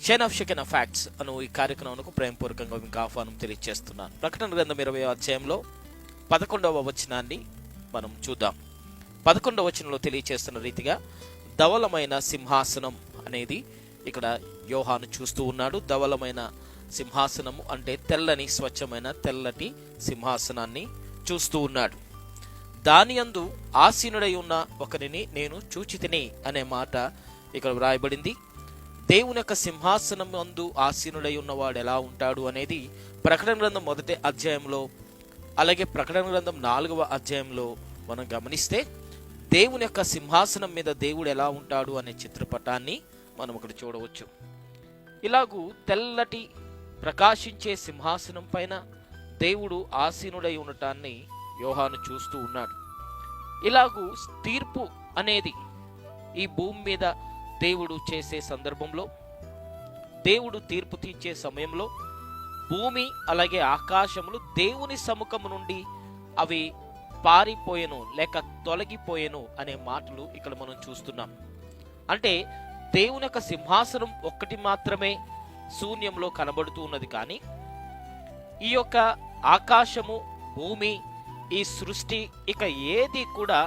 Chain of షెకెన్ of facts అను ఈ కార్యక్రమానికి ప్రేమపూర్వకంగా మీకు ఆహ్వానం తెలియజేస్తున్నాను. ప్రకటన గ్రంథం 20వ అధ్యాయంలో 11వ వచనాన్ని మనం చూద్దాం. 11వ వచనంలో తెలియజేస్తున్న రీతిగా ధవలమైన సింహాసనం అనేది ఇక్కడ యోహాను చూస్తూ ఉన్నాడు. ధవలమైన సింహాసనము అంటే తెల్లని స్వచ్ఛమైన తెల్లటి సింహాసనాన్ని చూస్తూ ఉన్నాడు. దాని యందు ఆసీనుడై ఉన్న ఒకరిని నేను చూచితిని అనే మాట ఇక్కడ వ్రాయబడింది. దేవుని యొక్క సింహాసనం యందు ఆసీనుడై ఉన్నవాడు ఎలా ఉంటాడు అనేది ప్రకటన గ్రంథం 1వ అధ్యాయంలో, అలాగే ప్రకటన గ్రంథం 4వ అధ్యాయంలో మనం గమనిస్తే దేవుని యొక్క సింహాసనం మీద దేవుడు ఎలా ఉంటాడు అనే చిత్రపటాన్ని మనం ఇక్కడ చూడవచ్చు. ఇలాగూ తెల్లటి ప్రకాశించే సింహాసనం పైన దేవుడు ఆసీనుడై ఉండటాన్ని యోహాను చూస్తూ ఉన్నాడు. ఇలాగూ తీర్పు అనేది ఈ భూమి మీద దేవుడు చేసే సందర్భంలో, దేవుడు తీర్పు తీర్చే సమయంలో భూమి అలాగే ఆకాశములు దేవుని సముఖము నుండి అవి పారిపోయెను లేక తొలగిపోయెను అనే మాటలు ఇక్కడ మనం చూస్తున్నాం. అంటే దేవుని యొక్క సింహాసనం ఒక్కటి మాత్రమే శూన్యంలో కనబడుతూ ఉన్నది, కానీ ఈ యొక్క ఆకాశము, భూమి, ఈ సృష్టి ఇక ఏది కూడా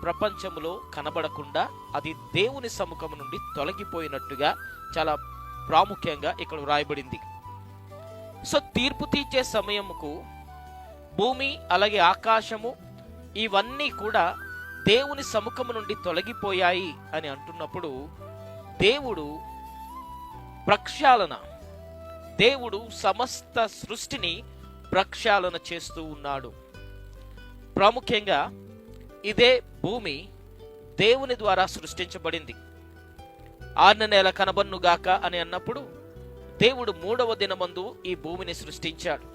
ప్రపంచంలో కనబడకుండా అది దేవుని సముఖం నుండి తొలగిపోయినట్టుగా చాలా ప్రాముఖ్యంగా ఇక్కడ వ్రాయబడింది. సో తీర్పు తీర్చే సమయముకు భూమి అలాగే ఆకాశము ఇవన్నీ కూడా దేవుని సముఖము నుండి తొలగిపోయాయి అని అంటున్నప్పుడు దేవుడు ప్రక్షాళన, దేవుడు సమస్త సృష్టిని ప్రక్షాళన చేస్తూ ఉన్నాడు. ప్రాముఖ్యంగా ఇదే భూమి దేవుని ద్వారా సృష్టించబడింది. 6వ నెల కనబన్నుగాక అని అన్నప్పుడు దేవుడు 3వ దినమందు ఈ భూమిని సృష్టించాడు.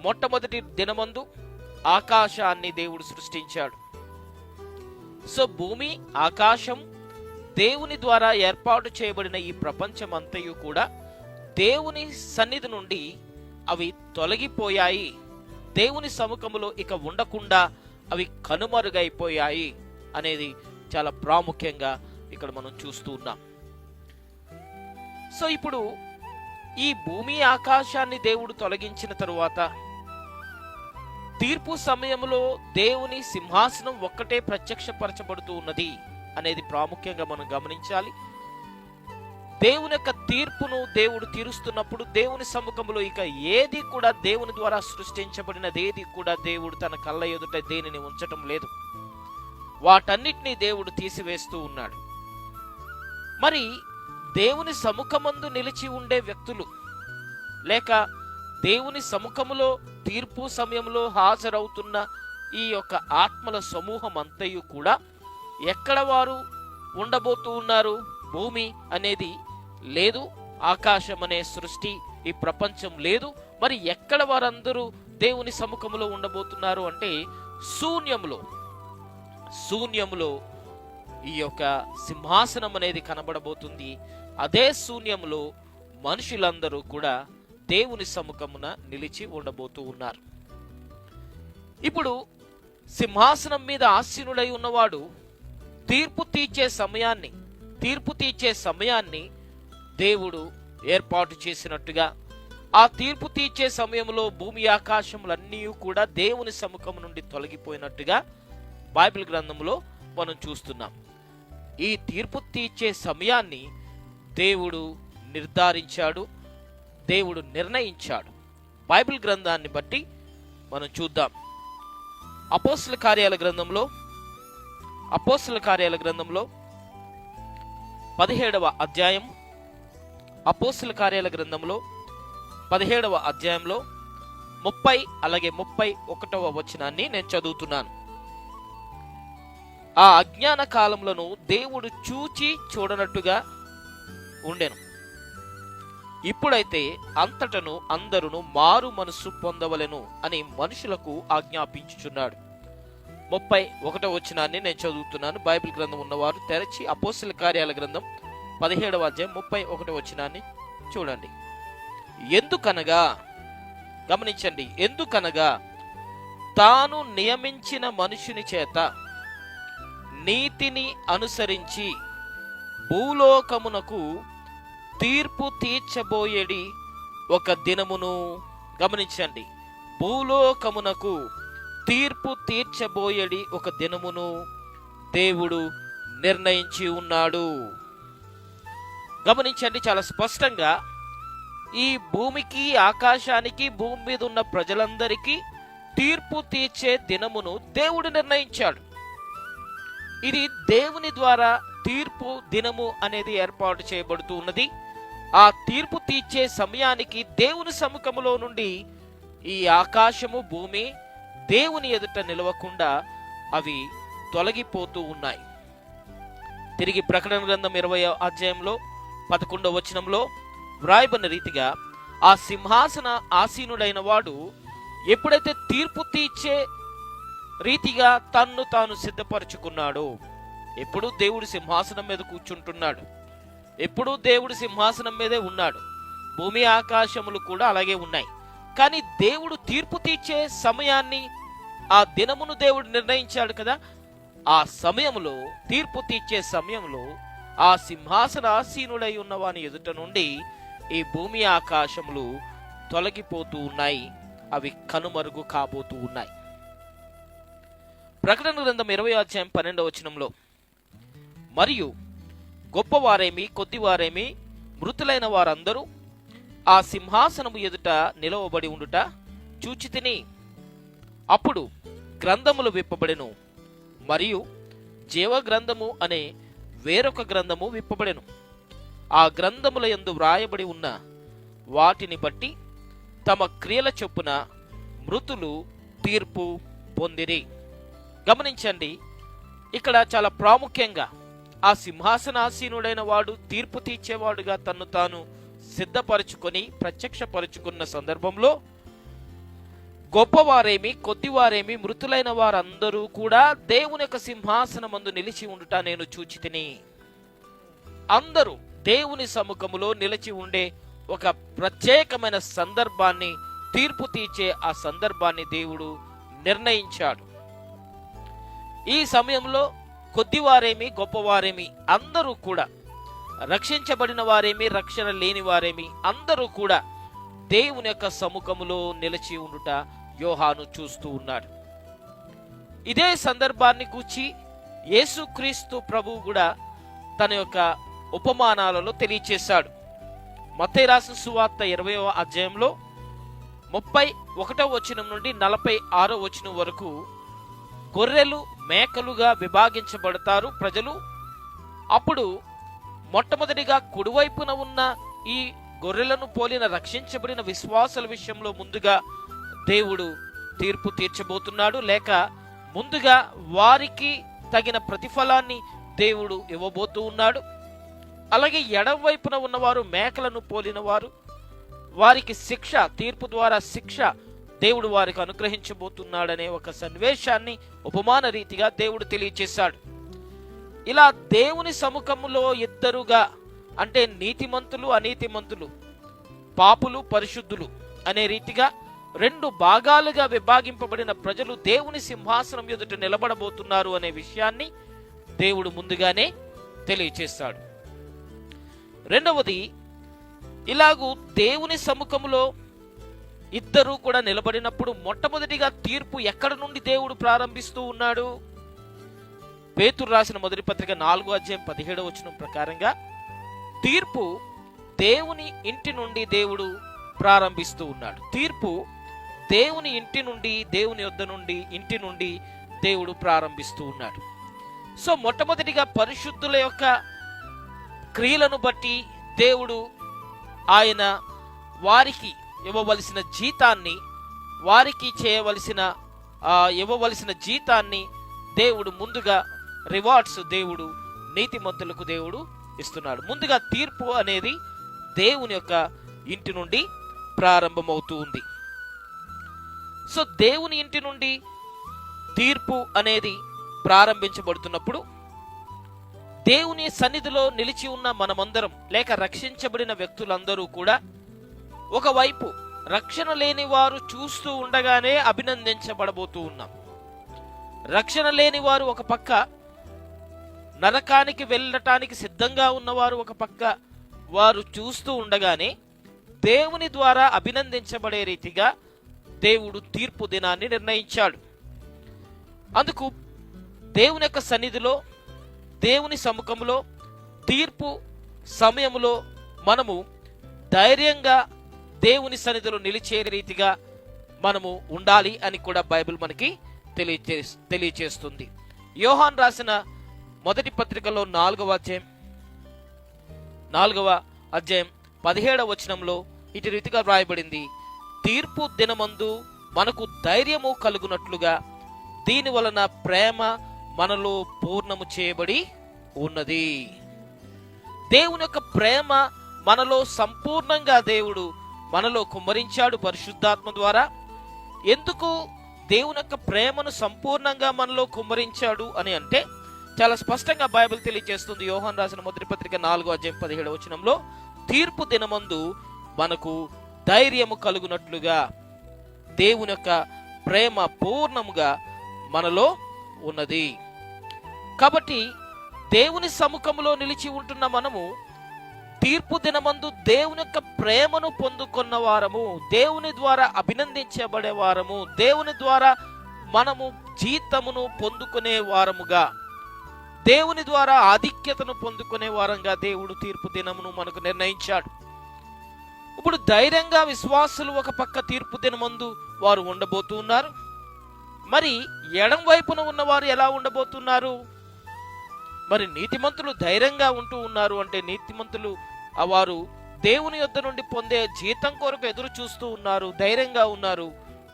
మొట్టమొదటి దినమందు ఆకాశాన్ని దేవుడు సృష్టించాడు. సో భూమి, ఆకాశం దేవుని ద్వారా ఏర్పాటు చేయబడిన ఈ ప్రపంచం అంతయు కూడా దేవుని సన్నిధి నుండి అవి తొలగిపోయాయి. దేవుని సముఖములో ఇక ఉండకుండా అవి కనుమరుగైపోయాయి అనేది చాలా ప్రాముఖ్యంగా ఇక్కడ మనం చూస్తూ ఉన్నాం. సో ఇప్పుడు ఈ భూమి ఆకాశాన్ని దేవుడు తొలగించిన తరువాత తీర్పు సమయంలో దేవుని సింహాసనం ఒక్కటే ప్రత్యక్షపరచబడుతూ ఉన్నది అనేది ప్రాముఖ్యంగా మనం గమనించాలి. దేవుని యొక్క తీర్పును దేవుడు తీరుస్తున్నప్పుడు దేవుని సముఖంలో ఇక ఏది కూడా దేవుని ద్వారా సృష్టించబడినది ఏది కూడా దేవుడు తన కళ్ళ ఎదుట దేనిని ఉంచటం లేదు. వాటన్నిటినీ దేవుడు తీసివేస్తూ ఉన్నాడు. మరి దేవుని సముఖమందు నిలిచి ఉండే వ్యక్తులు లేక దేవుని సముఖములో తీర్పు సమయంలో హాజరవుతున్న ఈ యొక్క ఆత్మల సమూహం అంతయు కూడా ఎక్కడ వారు ఉండబోతూ ఉన్నారు? భూమి అనేది లేదు, ఆకాశం అనే సృష్టి, ఈ ప్రపంచం లేదు. మరి ఎక్కడ వారందరూ దేవుని సముఖంలో ఉండబోతున్నారు అంటే శూన్యములో ఈ యొక్క సింహాసనం అనేది కనబడబోతుంది. అదే శూన్యములో మనుషులందరూ కూడా దేవుని సముఖమున నిలిచి ఉండబోతూ ఉన్నారు. ఇప్పుడు సింహాసనం మీద ఆసీనుడై ఉన్నవాడు తీర్పు తీర్చే సమయాన్ని దేవుడు ఏర్పాటు చేసినట్టుగా, ఆ తీర్పు తీర్చే సమయంలో భూమి ఆకాశములన్నీ కూడా దేవుని సముఖం నుండి తొలగిపోయినట్టుగా బైబిల్ గ్రంథంలో మనం చూస్తున్నాం. ఈ తీర్పు తీర్చే సమయాన్ని దేవుడు నిర్ధారించాడు, దేవుడు నిర్ణయించాడు. బైబిల్ గ్రంథాన్ని బట్టి మనం చూద్దాం. అపోస్తల కార్యాల గ్రంథంలో 17వ అధ్యాయం, అపోస్తల కార్యాల గ్రంథంలో 17వ అధ్యాయంలో 30 అలాగే 31వ వచనాన్ని నేను చదువుతున్నాను. ఆ అజ్ఞాన కాలములను దేవుడు చూచి చూడనట్టుగా ఉండెను. ఇప్పుడైతే అంతటను అందరును మారు మనస్సు పొందవలెను అని మనుషులకు ఆజ్ఞాపించుచున్నాడు. 31వ వచనాన్ని నేను చదువుతున్నాను. బైబిల్ గ్రంథం ఉన్నవారు తెరచి అపోస్తల కార్యాల గ్రంథం 17వ అధ్యాయం 31వ వచనాన్ని చూడండి. ఎందుకనగా, గమనించండి, ఎందుకనగా తాను నియమించిన మనుషుని చేత నీతిని అనుసరించి భూలోకమునకు తీర్పు తీర్చబోయేడి ఒక దినమును, గమనించండి, భూలోకమునకు తీర్పు తీర్చబోయేడి ఒక దినమును దేవుడు నిర్ణయించి ఉన్నాడు. గమనించండి, చాలా స్పష్టంగా ఈ భూమికి, ఆకాశానికి, భూమి మీద ఉన్న ప్రజలందరికీ తీర్పు తీర్చే దినమును దేవుడు నిర్ణయించాడు. ఇది దేవుని ద్వారా తీర్పు దినము అనేది ఏర్పాటు చేయబడుతూ ఉన్నది. ఆ తీర్పు తీర్చే సమయానికి దేవుని సముఖములో నుండి ఈ ఆకాశము, భూమి దేవుని ఎదుట నిలవకుండా అవి తొలగిపోతూ ఉన్నాయి. తిరిగి ప్రకటన గ్రంథం 20వ అధ్యాయంలో 11వ వచనంలో వ్రాయబడిన రీతిగా ఆ సింహాసన ఆసీనుడైన వాడు ఎప్పుడైతే తీర్పు తీర్చే రీతిగా తన్ను తాను సిద్ధపరచుకున్నాడో, ఎప్పుడు దేవుడు సింహాసనం మీద కూర్చుంటున్నాడు, ఎప్పుడు దేవుడు సింహాసనం మీదే ఉన్నాడు, భూమి ఆకాశములు కూడా అలాగే ఉన్నాయి. కానీ దేవుడు తీర్పు తీర్చే సమయాన్ని, ఆ దినమును దేవుడు నిర్ణయించాడు కదా. ఆ సమయంలో, తీర్పు తీర్చే సమయంలో ఆ సింహాసనాసీనుడై ఉన్న వాని ఎదుట నుండి ఈ భూమి ఆకాశములు తొలగిపోతూ ఉన్నాయి, అవి కనుమరుగు కాబోతూ ఉన్నాయి. ప్రకటన గ్రంథం 20వ అధ్యాయం 12వ వచనంలో, మరియు గొప్పవారేమి కొద్దివారేమి మృతులైన వారందరూ ఆ సింహాసనము ఎదుట నిలవబడి ఉండుట చూచితిని. అప్పుడు గ్రంథములు విప్పబడెను, మరియు జీవ గ్రంథము అనే వేరొక గ్రంథము విప్పబడెను. ఆ గ్రంథముల యందు వ్రాయబడి ఉన్న వాటిని బట్టి తమ క్రియల చొప్పున మృతులు తీర్పు పొందిరి. గమనించండి, ఇక్కడ చాలా ప్రాముఖ్యంగా ఆ సింహాసనాసీనుడైన వాడు తీర్పు తీర్చేవాడుగా తన్ను తాను సిద్ధపరచుకొని ప్రత్యక్షపరుచుకున్న సందర్భంలో గొప్పవారేమి కొద్దివారేమి మృతులైన వారందరూ కూడా దేవుని యొక్క సింహాసనమందు నిలిచి ఉండుట నేను చూచితిని. అందరూ దేవుని సముఖములో నిలిచి ఉండే ఒక ప్రత్యేకమైన సందర్భాన్ని, తీర్పు తీర్చే ఆ సందర్భాన్ని దేవుడు నిర్ణయించాడు. ఈ సమయంలో కొద్దివారేమి గొప్పవారేమి అందరూ కూడా, రక్షించబడిన వారేమి రక్షణ లేని వారేమి అందరూ కూడా దేవుని యొక్క సముఖములో నిలిచి ఉండుట యోహాను చూస్తూ ఉన్నాడు. ఇదే సందర్భాన్ని గూర్చి యేసుక్రీస్తు ప్రభువు కూడా తన యొక్క ఉపమానాలలో తెలియచేశాడు. మత్తయి రాసిన సువార్త 20వ అధ్యాయంలో 31వ వచనం నుండి 46వ వచనం వరకు గొర్రెలు మేకలుగా విభాగించబడతారు ప్రజలు. అప్పుడు మొట్టమొదటిగా కుడివైపున ఉన్న ఈ గొర్రెలను పోలిన రక్షించబడిన విశ్వాసుల విషయంలో ముందుగా దేవుడు తీర్పు తీర్చబోతున్నాడు, లేక ముందుగా వారికి తగిన ప్రతిఫలాన్ని దేవుడు ఇవ్వబోతూ ఉన్నాడు. అలాగే ఎడమ వైపున ఉన్నవారు మేకలను పోలిన వారు, వారికి శిక్ష, తీర్పు ద్వారా శిక్ష దేవుడు వారికి అనుగ్రహించబోతున్నాడనే ఒక సన్నివేశాన్ని ఉపమాన రీతిగా దేవుడు తెలియచేశాడు. ఇలా దేవుని సముఖములో ఇద్దరుగా, అంటే నీతిమంతులు అనీతిమంతులు, పాపులు పరిశుద్ధులు అనే రీతిగా రెండు భాగాలుగా విభాగింపబడిన ప్రజలు దేవుని సింహాసనం ఎదుట నిలబడబోతున్నారు అనే విషయాన్ని దేవుడు ముందుగానే తెలియచేస్తాడు. రెండవది, ఇలాగూ దేవుని సముఖములో ఇద్దరు కూడా నిలబడినప్పుడు మొట్టమొదటిగా తీర్పు ఎక్కడ నుండి దేవుడు ప్రారంభిస్తూ ఉన్నాడు? పేతురు రాసిన మొదటి పత్రిక 4వ అధ్యాయం 17వ వచనం ప్రకారంగా తీర్పు దేవుని ఇంటి నుండి దేవుడు ప్రారంభిస్తూ ఉన్నాడు. తీర్పు దేవుని ఇంటి నుండి, దేవుని యొద్ద నుండి, ఇంటి నుండి దేవుడు ప్రారంభిస్తూ ఉన్నాడు. సో మొట్టమొదటిగా పరిశుద్ధుల యొక్క క్రియలను బట్టి దేవుడు ఆయన వారికి ఇవ్వవలసిన జీతాన్ని, వారికి చేయవలసిన ఇవ్వవలసిన జీతాన్ని దేవుడు ముందుగా, రివార్డ్స్ దేవుడు నీతిమంతులకు దేవుడు ఇస్తున్నాడు. ముందుగా తీర్పు అనేది దేవుని యొక్క ఇంటి నుండి ప్రారంభమవుతూ ఉంది. సో దేవుని ఇంటి నుండి తీర్పు అనేది ప్రారంభించబడుతున్నప్పుడు దేవుని సన్నిధిలో నిలిచి ఉన్న మనమందరం, లేక రక్షించబడిన వ్యక్తులందరూ కూడా ఒకవైపు రక్షణ లేని వారు చూస్తూ ఉండగానే అభినందించబడబోతూ ఉన్నాం. రక్షణ లేని వారు ఒక పక్క, నరకానికి వెళ్ళటానికి సిద్ధంగా ఉన్నవారు ఒక పక్క, వారు చూస్తూ ఉండగానే దేవుని ద్వారా అభినందించబడే రీతిగా దేవుడు తీర్పు దినాన్ని నిర్ణయించాడు. అందుకు దేవుని యొక్క సన్నిధిలో, దేవుని సముఖంలో, తీర్పు సమయంలో మనము ధైర్యంగా దేవుని సన్నిధిలో నిలిచే రీతిగా మనము ఉండాలి అని కూడా బైబిల్ మనకి తెలియచేస్తుంది. యోహాన్ రాసిన మొదటి పత్రికలో 4వ అధ్యాయం 17వ వచనంలో ఇటు రీతిగా వ్రాయబడింది, తీర్పు దినమందు మనకు ధైర్యము కలుగునట్లుగా దీని వలన ప్రేమ మనలో పూర్ణము చేయబడి ఉన్నది. దేవుని యొక్క ప్రేమ మనలో సంపూర్ణంగా దేవుడు మనలో కుమ్మరించాడు పరిశుద్ధాత్మ ద్వారా. ఎందుకు దేవుని యొక్క ప్రేమను సంపూర్ణంగా మనలో కుమ్మరించాడు అని అంటే చాలా స్పష్టంగా బైబిల్ తెలియజేస్తుంది. యోహాను రాసిన మొదటి పత్రిక 4వ అధ్యాయం 17వ వచనంలో, తీర్పు దినమందు మనకు ధైర్యము కలుగునట్లుగా దేవుని యొక్క ప్రేమ పూర్ణముగా మనలో ఉన్నది. కాబట్టి దేవుని సముఖంలో నిలిచి ఉంటున్న మనము తీర్పు దినమందు దేవుని యొక్క ప్రేమను పొందుకున్న వారము, దేవుని ద్వారా అభినందించబడే వారము, దేవుని ద్వారా మనము జీతమును పొందుకునే వారముగా, దేవుని ద్వారా ఆధిక్యతను పొందుకునే వారంగా దేవుడు తీర్పు దినమును మనకు నిర్ణయించాడు. ఇప్పుడు ధైర్యంగా విశ్వాసులు ఒక పక్క తీర్పు దినమందు వారు ఉండబోతున్నారు. మరి ఎడం వైపున ఉన్నవారు ఎలా ఉండబోతున్నారు? మరి నీతిమంతులు ధైర్యంగా ఉంటూ ఉన్నారు అంటే నీతిమంతులు వారు దేవుని యొద్ద నుండి పొందే జీతం కొరకు ఎదురు చూస్తూ ఉన్నారు, ధైర్యంగా ఉన్నారు.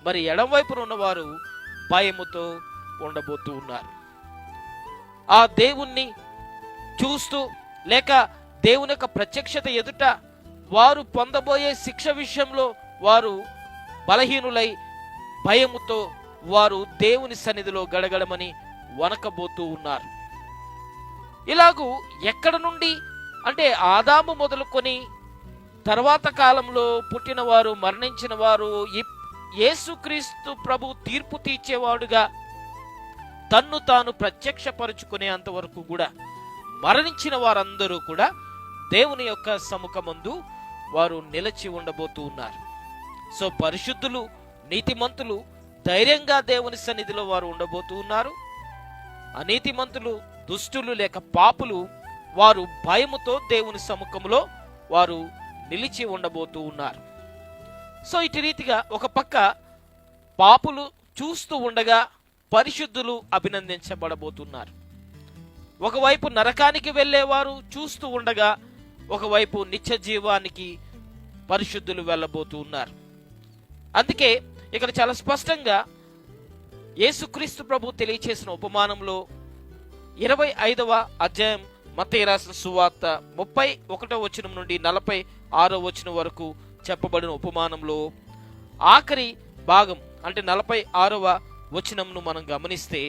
మరి ఎడం వైపున ఉన్నవారు భయముతో ఉండబోతూ ఉన్నారు. ఆ దేవుణ్ణి చూస్తూ లేక దేవుని యొక్క ప్రత్యక్షత ఎదుట వారు పొందబోయే శిక్ష విషయంలో వారు బలహీనులై భయముతో వారు దేవుని సన్నిధిలో గడగడమని వణకబోతూ ఉన్నారు. ఇలాగూ ఎక్కడ నుండి అంటే ఆదాము మొదలుకొని తర్వాత కాలంలో పుట్టిన వారు, మరణించిన వారు, యేసుక్రీస్తు ప్రభు తీర్పు తీర్చేవాడుగా తన్ను తాను ప్రత్యక్షపరుచుకునే అంతవరకు కూడా మరణించిన వారందరూ కూడా దేవుని యొక్క సముఖమందు వారు నిలిచి ఉండబోతూ ఉన్నారు. సో పరిశుద్ధులు, నీతిమంతులు ధైర్యంగా దేవుని సన్నిధిలో వారు ఉండబోతూ ఉన్నారు. అనీతిమంతులు, దుష్టులు లేక పాపులు వారు భయముతో దేవుని సముఖంలో వారు నిలిచి ఉండబోతూ ఉన్నారు. సో ఇటు రీతిగా ఒక పక్క పాపులు చూస్తూ ఉండగా పరిశుద్ధులు అభినందించబడబోతున్నారు. ఒకవైపు నరకానికి వెళ్ళేవారు చూస్తూ ఉండగా ఒకవైపు నిత్య జీవానికి పరిశుద్ధులు వెళ్ళబోతూ ఉన్నారు. అందుకే ఇక్కడ చాలా స్పష్టంగా యేసుక్రీస్తు ప్రభు తెలియచేసిన ఉపమానంలో 25వ అధ్యాయం మత్తయి రాసిన సువార్త 31వ వచనం నుండి 46వ వచనం వరకు చెప్పబడిన ఉపమానంలో ఆఖరి భాగం అంటే 46వ వచనంను మనం గమనిస్తే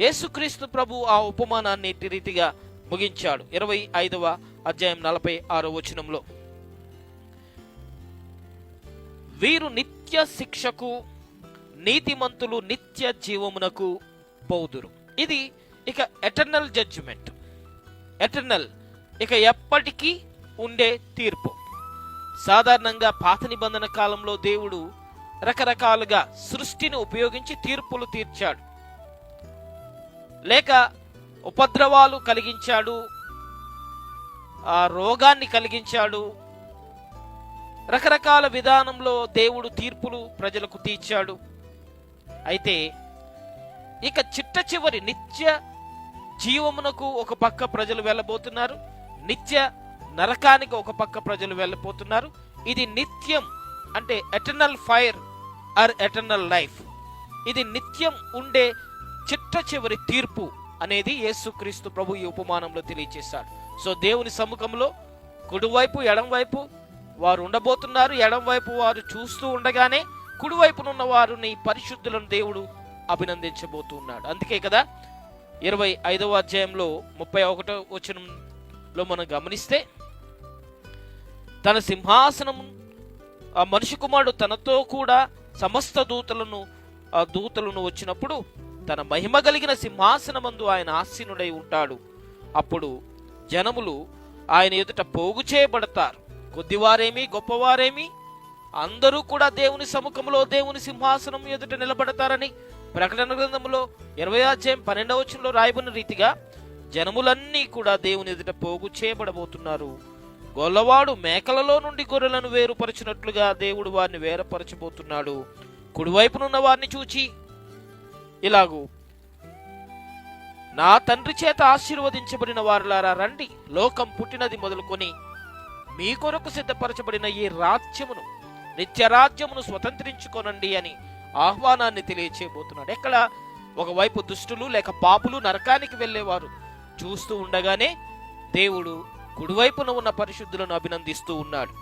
యేసుక్రీస్తు ప్రభు ఆ ఉపమానాన్ని రీతిగా ముగించాడు. 25వ అధ్యాయం 46వ వచనంలో, వీరు నిత్య శిక్షకు, నీతిమంతులు నిత్య జీవమునకు పోదురు. ఇది ఇక ఎటర్నల్ జడ్జిమెంట్, ఎటర్నల్ ఇక ఎప్పటికీ ఉండే తీర్పు. సాధారణంగా పాత నిబంధన కాలంలో దేవుడు రకరకాలుగా సృష్టిని ఉపయోగించి తీర్పులు తీర్చాడు, లేక ఉపద్రవాలు కలిగించాడు, ఆ రోగాన్ని కలిగించాడు. రకరకాల విధానంలో దేవుడు తీర్పులు ప్రజలకు తీర్చాడు. అయితే ఇక చిట్ట చివరి నిత్య జీవమునకు ఒక పక్క ప్రజలు వెళ్ళబోతున్నారు, నిత్య నరకానికి ఒక పక్క ప్రజలు వెళ్ళబోతున్నారు. ఇది నిత్యం అంటే eternal fire are eternal life. ఇది నిత్యం ఉండే చిట్ట చివరి తీర్పు అనేది యేసుక్రీస్తు ప్రభు ఈ ఉపమానంలో తెలియజేశాడు. సో దేవుని సముఖంలో కుడివైపు ఎడంవైపు వారు ఉండబోతున్నారు. ఎడంవైపు వారు చూస్తూ ఉండగానే కుడివైపునున్న వారిని పరిశుద్ధులను దేవుడు అభినందించబోతున్నాడు. అందుకే కదా 25వ అధ్యాయంలో 31వ వచనంలో మనం గమనిస్తే, తన సింహాసనం ఆ మనిషి కుమారుడు తనతో కూడా సమస్త దూతలను వచ్చినప్పుడు తన మహిమ కలిగిన సింహాసనమందు ఆయన ఆసీనుడై ఉంటాడు. అప్పుడు జనములు ఆయన ఎదుట పోగు చేయబడతారు. కొద్దివారేమి గొప్పవారేమి అందరూ కూడా దేవుని సముఖంలో దేవుని సింహాసనం ఎదుట నిలబడతారని ప్రకటన గ్రంథంలో 20:12 రాయబడిన రీతిగా జనములన్నీ కూడా దేవుని ఎదుట పోగు చేయబడబోతున్నారు. గొల్లవాడు మేకలలో నుండి గొర్రెలను వేరుపరచినట్లుగా దేవుడు వారిని వేరుపరచబోతున్నాడు. కుడివైపునున్న వారిని చూచి ఇలాగూ, నా తండ్రి చేత ఆశీర్వదించబడిన వారులారా రండి, లోకం పుట్టినది మొదలుకొని మీ కొరకు సిద్ధపరచబడిన ఈ రాజ్యమును, నిత్యరాజ్యమును స్వతంత్రించుకోనండి అని ఆహ్వానాన్ని తెలియచేయబోతున్నాడు. ఎక్కడ ఒకవైపు దుష్టులు లేక పాపులు నరకానికి వెళ్ళేవారు చూస్తూ ఉండగానే దేవుడు కుడివైపున ఉన్న పరిశుద్ధులను అభినందిస్తూ ఉన్నాడు.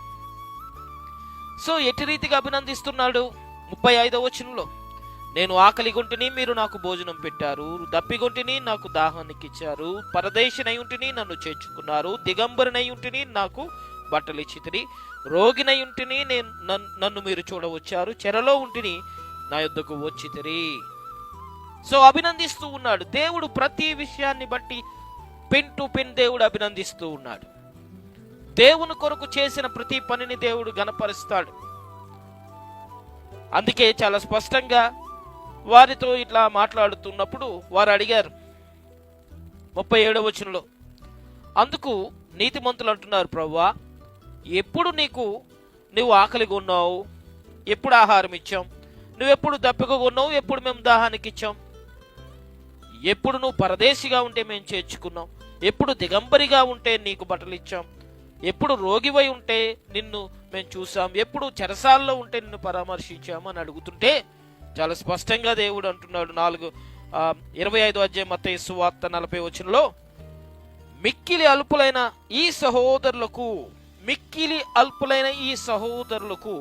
సో ఎట్టి రీతిగా అభినందిస్తున్నాడు? 35వ వచనంలో, నేను ఆకలిగొంటిని, మీరు నాకు భోజనం పెట్టారు, దప్పిగొంటిని, నాకు దాహానికి ఇచ్చారు, పరదేశినై ఉంటిని, నన్ను చేర్చుకున్నారు, దిగంబరినై ఉంటిని, నాకు బట్టలు ఇచ్చితిరి, రోగినై ఉంటిని, నన్ను మీరు చూడవచ్చారు, చెరలో ఉంటిని, నా యొద్దకు వచ్చితిరి. సో అభినందిస్తూ ఉన్నాడు. దేవుడు ప్రతి విషయాన్ని బట్టి పిన్ టు పిన్ దేవుడు అభినందిస్తూ ఉన్నాడు. దేవుని కొరకు చేసిన ప్రతి పనిని దేవుడు గణపరుస్తాడు. అందుకే చాలా స్పష్టంగా వారితో ఇట్లా మాట్లాడుతున్నప్పుడు వారు అడిగారు 37వ వచనంలో, అందుకు నీతిమంతులు అంటున్నారు, ప్రభువా, ఎప్పుడు నువ్వు ఆకలిగా ఉన్నావు, ఎప్పుడు ఆహారం ఇచ్చాం, నువ్వెప్పుడు దప్పికగా ఉన్నావు, ఎప్పుడు మేము దాహానికి ఇచ్చాం, ఎప్పుడు నువ్వు పరదేశిగా ఉంటే మేము చేర్చుకున్నాం, ఎప్పుడు దిగంబరిగా ఉంటే నీకు బట్టలు ఇచ్చాం, ఎప్పుడు రోగివై ఉంటే నిన్ను మేము చూసాం, ఎప్పుడు చెరసాల్లో ఉంటే నిన్ను పరామర్శించాము అని అడుగుతుంటే చాలా స్పష్టంగా దేవుడు అంటున్నాడు 25వ అధ్యాయం మత్తయి సువార్త 40వ వచనంలో, మిక్కిలి అల్పులైన ఈ సహోదరులకు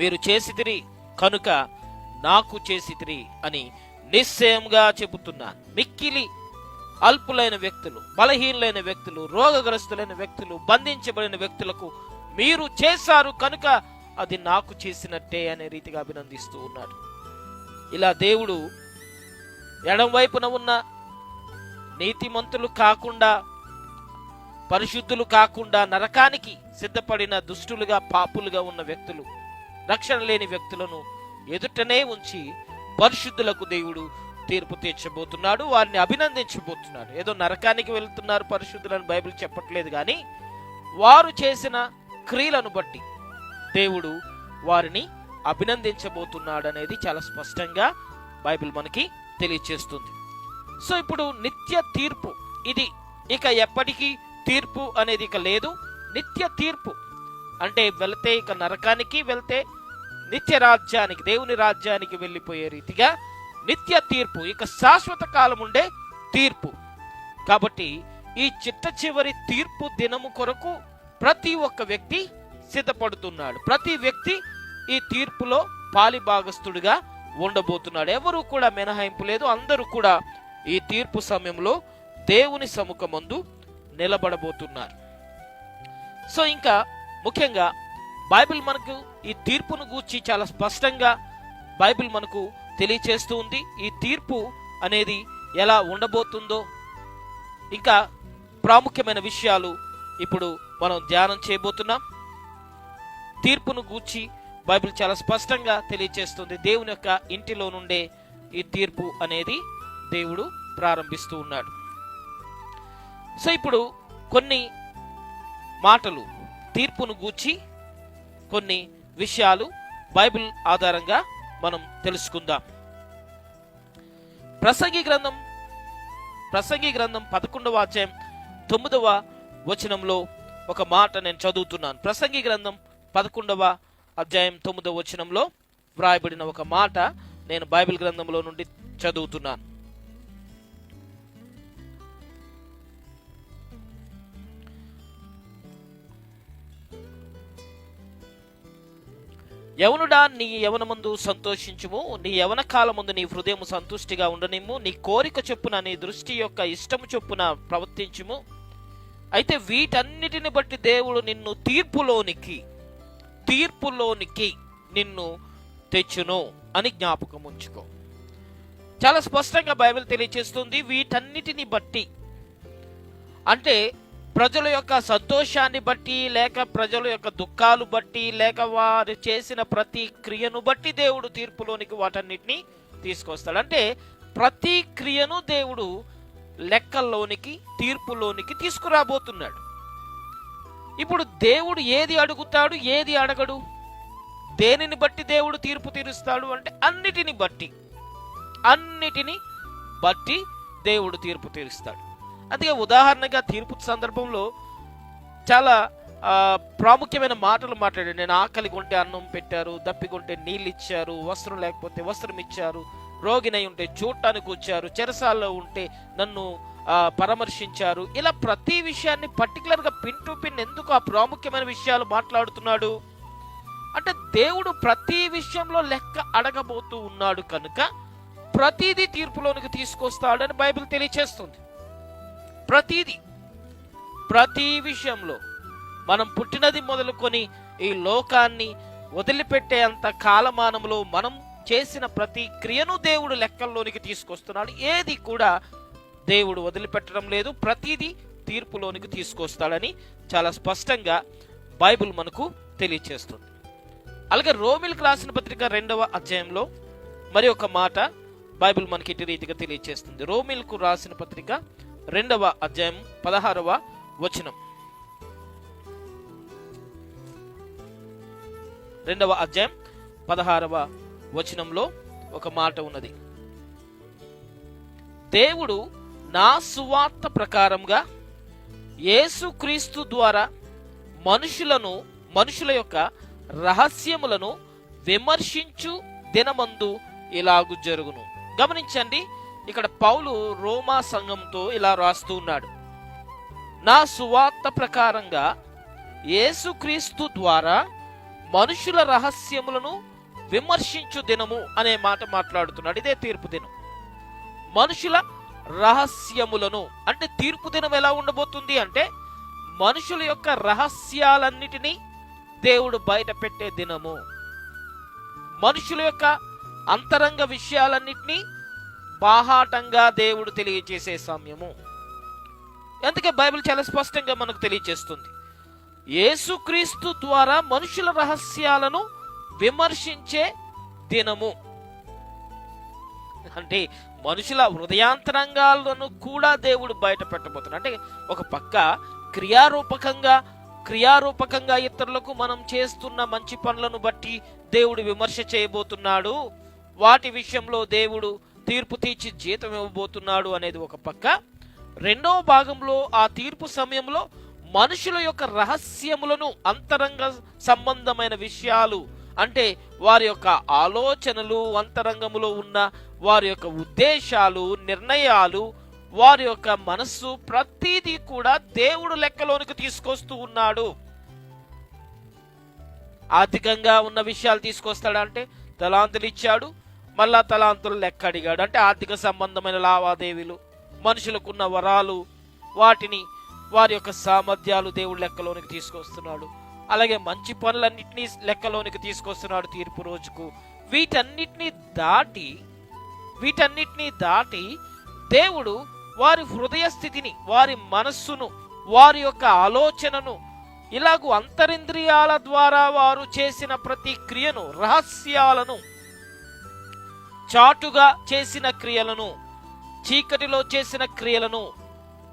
మీరు చేసితిరి కనుక నాకు చేసితిరి అని నిశ్చయంగా చెబుతున్నాను. మిక్కిలి అల్పులైన వ్యక్తులు, బలహీనులైన వ్యక్తులు, రోగగ్రస్తులైన వ్యక్తులు, బంధించబడిన వ్యక్తులకు మీరు చేశారు కనుక అది నాకు చేసినట్టే అనే రీతిగా అభినందిస్తూ ఉన్నాడు. ఇలా దేవుడు ఎడం వైపున ఉన్న నీతిమంతులు కాకుండా, పరిశుద్ధులు కాకుండా నరకానికి సిద్ధపడిన దుష్టులుగా పాపులుగా ఉన్న వ్యక్తులు, రక్షణ లేని వ్యక్తులను ఎదుటనే ఉంచి పరిశుద్ధులకు దేవుడు తీర్పు తీర్చబోతున్నాడు, వారిని అభినందించబోతున్నాడు. ఏదో నరకానికి వెళ్తున్నారు పరిశుద్ధులను బైబిల్ చెప్పట్లేదు, కానీ వారు చేసిన క్రియలను బట్టి దేవుడు వారిని అభినందించబోతున్నాడు అనేది చాలా స్పష్టంగా బైబిల్ మనకి తెలియచేస్తుంది. సో ఇప్పుడు నిత్య తీర్పు, ఇది ఇక ఎప్పటికీ తీర్పు అనేది ఇక లేదు. నిత్య తీర్పు అంటే వెళితే ఇక నరకానికి వెళ్తే నిత్య రాజ్యానికి, దేవుని రాజ్యానికి వెళ్ళిపోయే రీతిగా నిత్య తీర్పు, ఇక శాశ్వత కాలం ఉండే తీర్పు. కాబట్టి ఈ చిట్ట చివరి తీర్పు దినము కొరకు ప్రతి ఒక్క వ్యక్తి సిద్ధపడుతున్నాడు. ప్రతి వ్యక్తి ఈ తీర్పులో పాలిభాగస్తుడిగా ఉండబోతున్నాడు. ఎవరు కూడా మినహాయింపు లేదు. అందరూ కూడా ఈ తీర్పు సమయంలో దేవుని సముఖమందు నిలబడబోతున్నారు. సో ఇంకా ముఖ్యంగా బైబిల్ మనకు ఈ తీర్పును గూర్చి చాలా స్పష్టంగా బైబిల్ మనకు తెలియచేస్తూ ఉంది. ఈ తీర్పు అనేది ఎలా ఉండబోతుందో ఇంకా ప్రాముఖ్యమైన విషయాలు ఇప్పుడు మనం ధ్యానం చేయబోతున్నాం. తీర్పును గూర్చి బైబిల్ చాలా స్పష్టంగా తెలియచేస్తుంది. దేవుని యొక్క ఇంటిలో నుండే ఈ తీర్పు అనేది దేవుడు ప్రారంభిస్తూ ఉన్నాడు. సో ఇప్పుడు కొన్ని మాటలు తీర్పును గూర్చి కొన్ని విషయాలు బైబిల్ ఆధారంగా మనం తెలుసుకుందాం. ప్రసంగి గ్రంథం 11వ అధ్యాయం 9వ వచనంలో ఒక మాట నేను చదువుతున్నాను. ప్రసంగి గ్రంథం 11వ అధ్యాయం 9వ వచనంలో వ్రాయబడిన ఒక మాట నేను బైబిల్ గ్రంథంలో నుండి చదువుతున్నాను. యవనుడా, నీ యవనమందు సంతోషించుము, నీ యవన కాలమందు నీ హృదయము సంతుష్టిగా ఉండనిమ్ము, నీ కోరిక చొప్పున నీ దృష్టి యొక్క ఇష్టము చొప్పున ప్రవర్తించుము. అయితే వీటన్నిటిని బట్టి దేవుడు నిన్ను తీర్పులోనికి నిన్ను తెచ్చును అని జ్ఞాపకం ఉంచుకో. చాలా స్పష్టంగా బైబిల్ తెలియజేస్తుంది. వీటన్నిటిని బట్టి అంటే ప్రజల యొక్క సంతోషాన్ని బట్టి, లేక ప్రజల యొక్క దుఃఖాలు బట్టి, లేక వారు చేసిన ప్రతి క్రియను బట్టి దేవుడు తీర్పులోనికి వాటన్నిటిని తీసుకొస్తాడు. అంటే ప్రతి క్రియను దేవుడు లెక్కల్లోనికి, తీర్పులోనికి తీసుకురాబోతున్నాడు. ఇప్పుడు దేవుడు ఏది అడుగుతాడు, ఏది అడగడు? దేనిని బట్టి దేవుడు తీర్పు తీరుస్తాడు అంటే అన్నిటిని బట్టి దేవుడు తీర్పు తీరుస్తాడు. అందుకే ఉదాహరణగా తీర్పు సందర్భంలో చాలా ప్రాముఖ్యమైన మాటలు మాట్లాడాడు. నేను ఆకలి కొంటే అన్నం పెట్టారు, దప్పికొంటే నీళ్ళు ఇచ్చారు, వస్త్రం లేకపోతే వస్త్రం ఇచ్చారు, రోగినై ఉంటే చూడటానికి వచ్చారు, చెరసాల్లో ఉంటే నన్ను పరామర్శించారు. ఇలా ప్రతి విషయాన్ని పర్టికులర్గా పిన్ టు పిన్ ఎందుకు ఆ ప్రాముఖ్యమైన విషయాలు మాట్లాడుతున్నాడు అంటే దేవుడు ప్రతి విషయంలో లెక్క అడగబోతూ ఉన్నాడు కనుక ప్రతిదీ తీర్పులోనికి తీసుకొస్తాడని బైబిల్ తెలియచేస్తుంది. ప్రతి విషయంలో మనం పుట్టినది మొదలుకొని ఈ లోకాన్ని వదిలిపెట్టే అంత కాలమానంలో మనం చేసిన ప్రతి క్రియను దేవుడు లెక్కల్లోనికి తీసుకొస్తున్నాడు. ఏది కూడా దేవుడు వదిలిపెట్టడం లేదు, ప్రతిదీ తీర్పులోనికి తీసుకొస్తాడని చాలా స్పష్టంగా బైబిల్ మనకు తెలియచేస్తుంది. అలాగే రోమిలకు రాసిన పత్రిక 2వ అధ్యాయంలో మరి ఒక మాట బైబిల్ మనకి ఇటు రీతిగా తెలియచేస్తుంది. రోమిలకు రాసిన పత్రిక 2వ అధ్యాయం 16వ వచనం. 2వ అధ్యాయం 16వ వచనంలో ఒక మాట ఉన్నది. దేవుడు నా సువార్త ప్రకారంగా యేసుక్రీస్తు ద్వారా మనుషుల యొక్క రహస్యములను విమర్శించు దినమందు ఇలాగు జరుగును. గమనించండి, ఇక్కడ పౌలు రోమా సంఘంతో ఇలా రాస్తూ ఉన్నాడు. నా సువార్త ప్రకారంగా యేసుక్రీస్తు ద్వారా మనుషుల రహస్యములను విమర్శించు దినము అనే మాట మాట్లాడుతున్నాడు. ఇదే తీర్పు దినం. మనుషుల రహస్యములను అంటే తీర్పు దినం ఎలా ఉండబోతుంది అంటే మనుషుల యొక్క రహస్యాలన్నిటినీ దేవుడు బయట పెట్టే దినము. మనుషుల యొక్క అంతరంగ విషయాలన్నిటినీ బాహాటంగా దేవుడు తెలియజేసే సమయము. అందుకే బైబిల్ చాలా స్పష్టంగా మనకు తెలియజేస్తుంది, యేసుక్రీస్తు ద్వారా మనుషుల రహస్యాలను విమర్శించే దినము. అంటే మనుషుల హృదయాంతరంగాలను కూడా దేవుడు బయట పెట్టబోతున్నాడు. అంటే ఒక పక్క క్రియారూపకంగా ఇతరులకు మనం చేస్తున్న మంచి పనులను బట్టి దేవుడు విమర్శ చేయబోతున్నాడు, వాటి విషయంలో దేవుడు తీర్పు తీర్చి జీతం ఇవ్వబోతున్నాడు అనేది ఒక పక్క. రెండవ భాగంలో ఆ తీర్పు సమయంలో మనుషుల యొక్క రహస్యములను, అంతరంగ సంబంధమైన విషయాలు అంటే వారి యొక్క ఆలోచనలు, అంతరంగములో ఉన్న వారి యొక్క ఉద్దేశాలు, నిర్ణయాలు, వారి యొక్క మనస్సు ప్రతిదీ కూడా దేవుడు లెక్కలోనికి తీసుకొస్తూ ఉన్నాడు. ఆర్థికంగా ఉన్న విషయాలు తీసుకొస్తాడంటే తలాంతులు ఇచ్చాడు, మళ్ళా తలాంతులు లెక్క అడిగాడు. అంటే ఆర్థిక సంబంధమైన లావాదేవీలు, మనుషులకున్న వరాలు, వాటిని వారి యొక్క సామర్థ్యాలు దేవుడు లెక్కలోనికి తీసుకొస్తున్నాడు. అలాగే మంచి పనులన్నింటినీ లెక్కలోనికి తీసుకొస్తున్నాడు తీర్పు రోజుకు. వీటన్నిటినీ దాటి దేవుడు వారి హృదయ స్థితిని, వారి మనస్సును, వారి యొక్క ఆలోచనను, ఇలాగూ అంతరింద్రియాల ద్వారా వారు చేసిన ప్రతి క్రియను, రహస్యాలను, చాటుగా చేసిన క్రియలను, చీకటిలో చేసిన క్రియలను,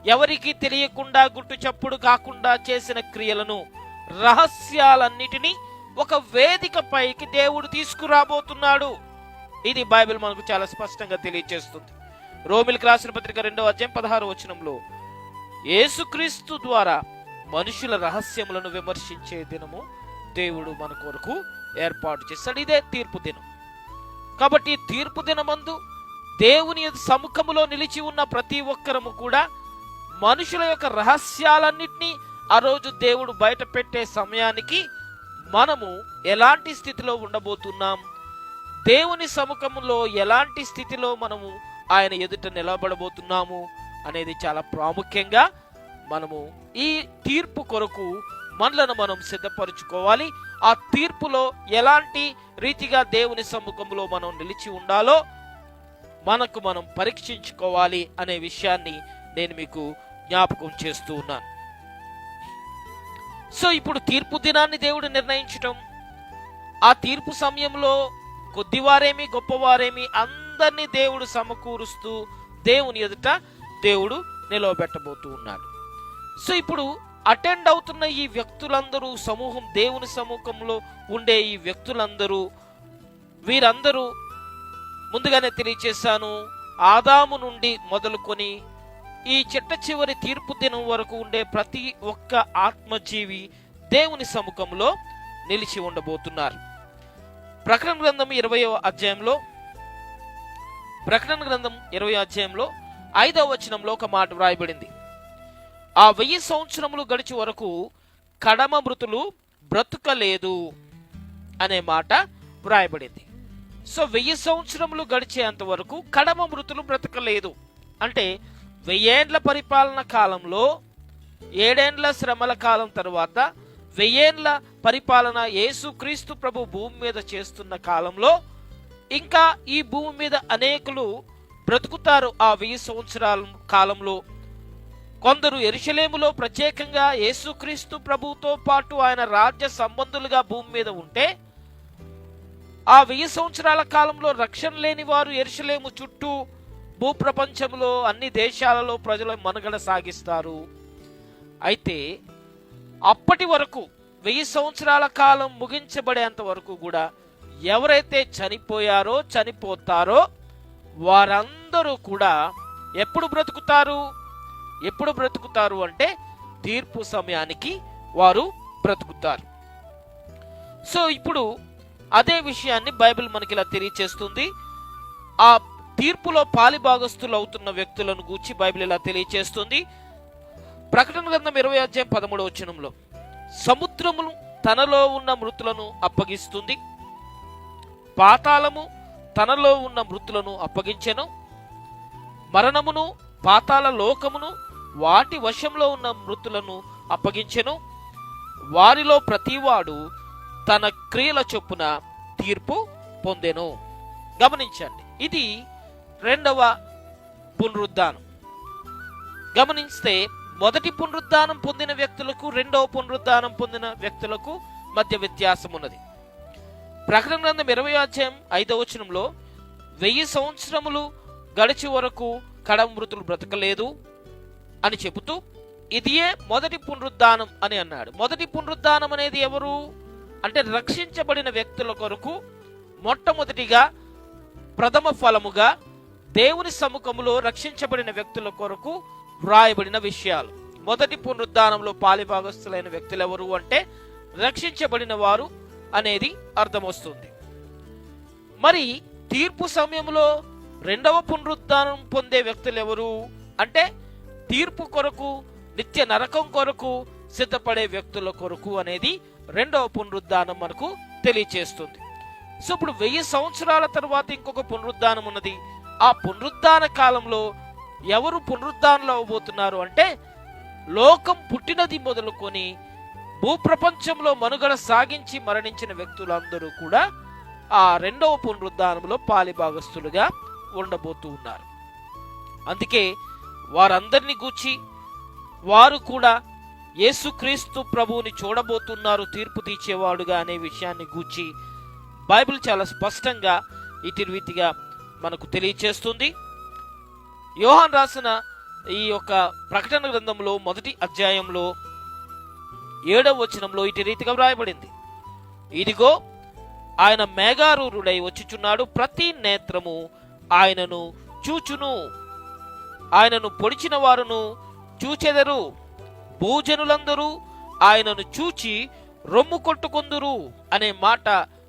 ఎవరికి తెలియకుండా గుట్టు చప్పుడు కాకుండా చేసిన క్రియలను, రహస్యాలన్నిటినీ ఒక వేదిక పైకి దేవుడు తీసుకురాబోతున్నాడు. ఇది బైబిల్ మనకు చాలా స్పష్టంగా తెలియజేస్తుంది. రోమిలకు రాసిన పత్రిక 2వ అధ్యాయం 16వ వచనంలో యేసుక్రీస్తు ద్వారా మనుషుల రహస్యములను విమర్శించే దినము దేవుడు మన కొరకు ఏర్పాటు చేస్తాడు. ఇదే తీర్పు దినం. కాబట్టి తీర్పు దినమందు దేవుని సముఖములో నిలిచి ఉన్న ప్రతి ఒక్కరము కూడా మనుషుల యొక్క రహస్యాలన్నిటినీ ఆ రోజు దేవుడు బయట పెట్టే సమయానికి మనము ఎలాంటి స్థితిలో ఉండబోతున్నాం, దేవుని సముఖంలో ఎలాంటి స్థితిలో మనము ఆయన ఎదుట నిలబడబోతున్నాము అనేది చాలా ప్రాముఖ్యంగా మనము ఈ తీర్పు కొరకు మనలను మనం సిద్ధపరచుకోవాలి. ఆ తీర్పులో ఎలాంటి రీతిగా దేవుని సముఖంలో మనం నిలిచి ఉండాలో మనకు మనం పరీక్షించుకోవాలి అనే విషయాన్ని నేను మీకు జ్ఞాపకం చేస్తూ ఉన్నాను. సో ఇప్పుడు తీర్పు దినాన్ని దేవుడు నిర్ణయించటం, ఆ తీర్పు సమయంలో కొద్దివారేమి గొప్పవారేమి అందరినీ దేవుడు సమకూరుస్తూ దేవుని ఎదుట దేవుడు నిలవబెట్టబోతూ ఉన్నాడు. సో ఇప్పుడు అటెండ్ అవుతున్న ఈ వ్యక్తులందరూ సమూహం, దేవుని సముఖంలో ఉండే ఈ వ్యక్తులందరూ, వీరందరూ ముందుగానే తెలియచేశాను, ఆదాము నుండి మొదలుకొని ఈ చిట్ట చివరి తీర్పు దినం వరకు ఉండే ప్రతి ఒక్క ఆత్మజీవి దేవుని సముఖంలో నిలిచి ఉండబోతున్నారు. ప్రకటన గ్రంథం 20వ అధ్యాయంలో 5వ వచనంలో ఒక మాట వ్రాయబడింది. ఆ 1000 సంవత్సరములు గడిచి వరకు కడమ మృతులు బ్రతుకలేదు అనే మాట వ్రాయబడింది. సో 1000 సంవత్సరములు గడిచేంత వరకు కడమ మృతులు బ్రతకలేదు అంటే 1000 ఏండ్ల పరిపాలన కాలంలో 7 ఏండ్ల శ్రమల కాలం తర్వాత 1000 ఏండ్ల పరిపాలన యేసుక్రీస్తు ప్రభు భూమి మీద చేస్తున్న కాలంలో ఇంకా ఈ భూమి మీద అనేకులు బ్రతుకుతారు. ఆ 1000 సంవత్సరాల కాలంలో కొందరు యెరూషలేములో ప్రత్యేకంగా యేసుక్రీస్తు ప్రభుతో పాటు ఆయన రాజ్య సంబంధులుగా భూమి మీద ఉంటే, ఆ 1000 సంవత్సరాల కాలంలో రక్షణ లేని వారు యెరూషలేము చుట్టూ భూప్రపంచంలో అన్ని దేశాలలో ప్రజల మనుగడ సాగిస్తారు. అయితే అప్పటి వరకు 1000 సంవత్సరాల కాలం ముగించబడేంత వరకు కూడా ఎవరైతే చనిపోతారో వారందరూ కూడా ఎప్పుడు బ్రతుకుతారు అంటే తీర్పు సమయానికి వారు బ్రతుకుతారు. సో ఇప్పుడు అదే విషయాన్ని బైబిల్ మనకి ఇలా తెలియచేస్తుంది. ఆ తీర్పులో పాలిభాగస్తులు అవుతున్న వ్యక్తులను గూర్చి బైబిల్ ఇలా తెలియచేస్తుంది. ప్రకటన గ్రంథం 20వ అధ్యాయం 13వ వచనంలో, సముద్రము తనలో ఉన్న మృతులను అప్పగిస్తుంది, పాతాళము తనలో ఉన్న మృతులను అప్పగించెను, మరణమును పాతాళ లోకమును వాటి వశంలో ఉన్న మృతులను అప్పగించెను, వారిలో ప్రతివాడు తన క్రియల చొప్పున తీర్పు పొందెను. గమనించండి, ఇది 2వ పునరుద్ధానం. గమనిస్తే మొదటి పునరుద్ధానం పొందిన వ్యక్తులకు 2వ పునరుద్ధానం పొందిన వ్యక్తులకు మధ్య వ్యత్యాసం ఉన్నది. ప్రకటన గ్రంథం 20వ అధ్యాయం 5వ వచనంలో 1000 సంవత్సరములు గడిచి వరకు కడమ మృతులు బ్రతకలేదు అని చెబుతూ ఇదియే మొదటి పునరుద్ధానం అని అన్నాడు. మొదటి పునరుద్ధానం అనేది ఎవరు అంటే రక్షించబడిన వ్యక్తుల కొరకు మొట్టమొదటిగా ప్రథమ ఫలముగా దేవుని సముఖములో రక్షించబడిన వ్యక్తుల కొరకు వ్రాయబడిన విషయాలు. మొదటి పునరుద్ధానంలో పాలిభాగస్తులైన వ్యక్తులు ఎవరు అంటే రక్షించబడిన వారు అనేది అర్థమవుతుంది. మరి తీర్పు సమయంలో 2వ పునరుద్ధానం పొందే వ్యక్తులు ఎవరు అంటే తీర్పు కొరకు, నిత్య నరకం కొరకు సిద్ధపడే వ్యక్తుల కొరకు అనేది 2వ పునరుద్ధానం మనకు తెలియచేస్తుంది. సో ఇప్పుడు 1000 సంవత్సరాల తర్వాత ఇంకొక పునరుద్ధానం ఉన్నది. ఆ పునరుద్ధాన కాలంలో ఎవరు పునరుద్ధానంలో అవబోతున్నారు అంటే లోకం పుట్టినది మొదలుకొని భూప్రపంచంలో మనుగడ సాగించి మరణించిన వ్యక్తులందరూ కూడా ఆ 2వ పునరుద్ధానంలో పాలిభాగస్తులుగా ఉండబోతూ ఉన్నారు. అందుకే వారందరినీ గూర్చి వారు కూడా యేసుక్రీస్తు ప్రభువుని చూడబోతున్నారు తీర్పు తీర్చేవాడుగా అనే విషయాన్ని గూర్చి బైబిల్ చాలా స్పష్టంగా ఇటు రీతిగా మనకు తెలియచేస్తుంది. యోహాన్ రాసిన ఈ యొక్క ప్రకటన గ్రంథంలో 1వ అధ్యాయంలో 7వ వచనంలో ఇటు రీతిగా వ్రాయబడింది, ఇదిగో ఆయన మేఘారూఢుడై వచ్చుచున్నాడు, ప్రతి నేత్రము ఆయనను చూచును, ఆయనను పొడిచిన వారును చూచెదరు, భూజనులందరూ ఆయనను చూచి రొమ్ము కొట్టుకొందురు అనే మాట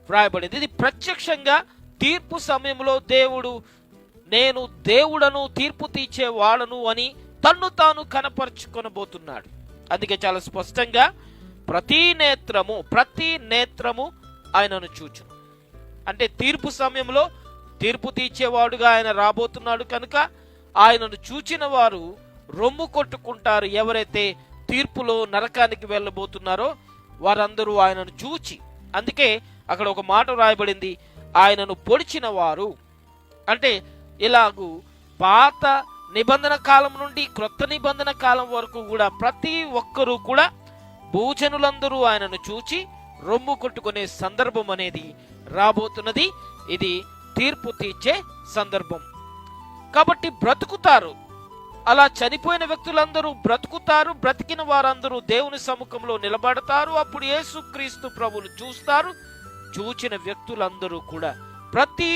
వ్రాయబడింది. ఇది ప్రత్యక్షంగా తీర్పు సమయంలో దేవుడు నేను దేవుడను, తీర్పు తీర్చేవాడను అని తన్ను తాను కనపరుచుకొనబోతున్నాడు. అందుకే చాలా స్పష్టంగా ప్రతి నేత్రము ఆయనను చూచును అంటే తీర్పు సమయంలో తీర్పు తీర్చేవాడుగా ఆయన రాబోతున్నాడు కనుక ఆయనను చూచిన వారు రొమ్ము కొట్టుకుంటారు. ఎవరైతే తీర్పులో నరకానికి వెళ్ళబోతున్నారో వారందరూ ఆయనను చూచి, అందుకే అక్కడ ఒక మాట రాయబడింది, ఆయనను పొడిచిన వారు అంటే ఇలాగూ పాత నిబంధన కాలం నుండి క్రొత్త నిబంధన కాలం వరకు కూడా ప్రతి ఒక్కరూ కూడా భూజనులందరూ ఆయనను చూచి రొమ్ము కొట్టుకునే సందర్భం అనేది రాబోతున్నది. ఇది తీర్పు తీర్చే సందర్భం కాబట్టి బ్రతుకుతారు. అలా చనిపోయిన వ్యక్తులందరూ బ్రతుకుతారు. బ్రతికిన వారందరూ దేవుని సముఖంలో నిలబడతారు. అప్పుడు యేసుక్రీస్తు ప్రభువును చూస్తారు. చూచిన వ్యక్తులందరూ కూడా ప్రతి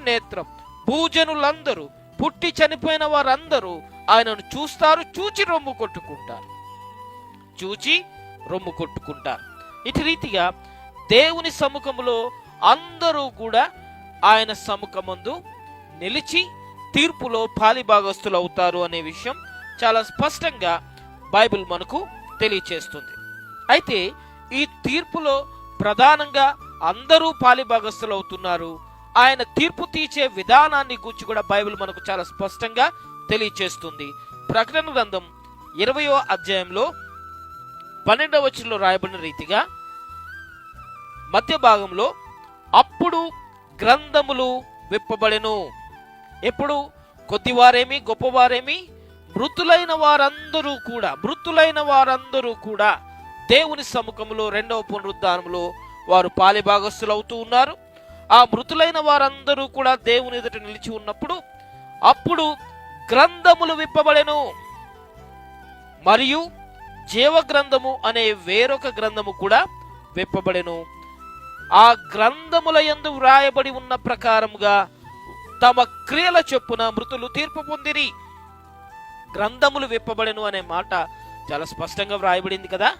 నేత్రం భూజనులందరూ, పుట్టి చనిపోయిన వారందరూ ఆయనను చూస్తారు. చూచి రొమ్ము కొట్టుకుంటారు. ఇటు రీతిగా దేవుని సముఖంలో అందరూ కూడా ఆయన సముఖమందు నిలిచి తీర్పులో పాలిభాగస్తులు అవుతారు అనే విషయం చాలా స్పష్టంగా బైబిల్ మనకు తెలియచేస్తుంది. అయితే ఈ తీర్పులో ప్రధానంగా అందరూ పాలిభాగస్తులు అవుతున్నారు. ఆయన తీర్పు తీర్చే విధానాన్ని గురించి కూడా బైబిల్ మనకు చాలా స్పష్టంగా తెలియచేస్తుంది. ప్రకటన గ్రంథం 20వ అధ్యాయంలో 12వ వచనంలో రాయబడిన రీతిగా మధ్య భాగంలో అప్పుడు గ్రంథములు విప్పబడెను. ఎప్పుడు? కొద్దివారేమి గొప్పవారేమి మృతులైన వారందరూ కూడా దేవుని సముఖంలో రెండవ పునరుద్ధానంలో వారు పాలిభాగస్తులు అవుతూ ఉన్నారు. ఆ మృతులైన వారందరూ కూడా దేవుని ఎదుట నిలిచి ఉన్నప్పుడు అప్పుడు గ్రంథములు విప్పబడెను. మరియు జీవ గ్రంథము అనే వేరొక గ్రంథము కూడా విప్పబడెను. ఆ గ్రంథముల యందు వ్రాయబడి ఉన్న ప్రకారముగా తమ క్రియల చొప్పున మృతులు తీర్పు పొందిరి. గ్రంథములు విప్పబడెను అనే మాట చాలా స్పష్టంగా వ్రాయబడింది కదా.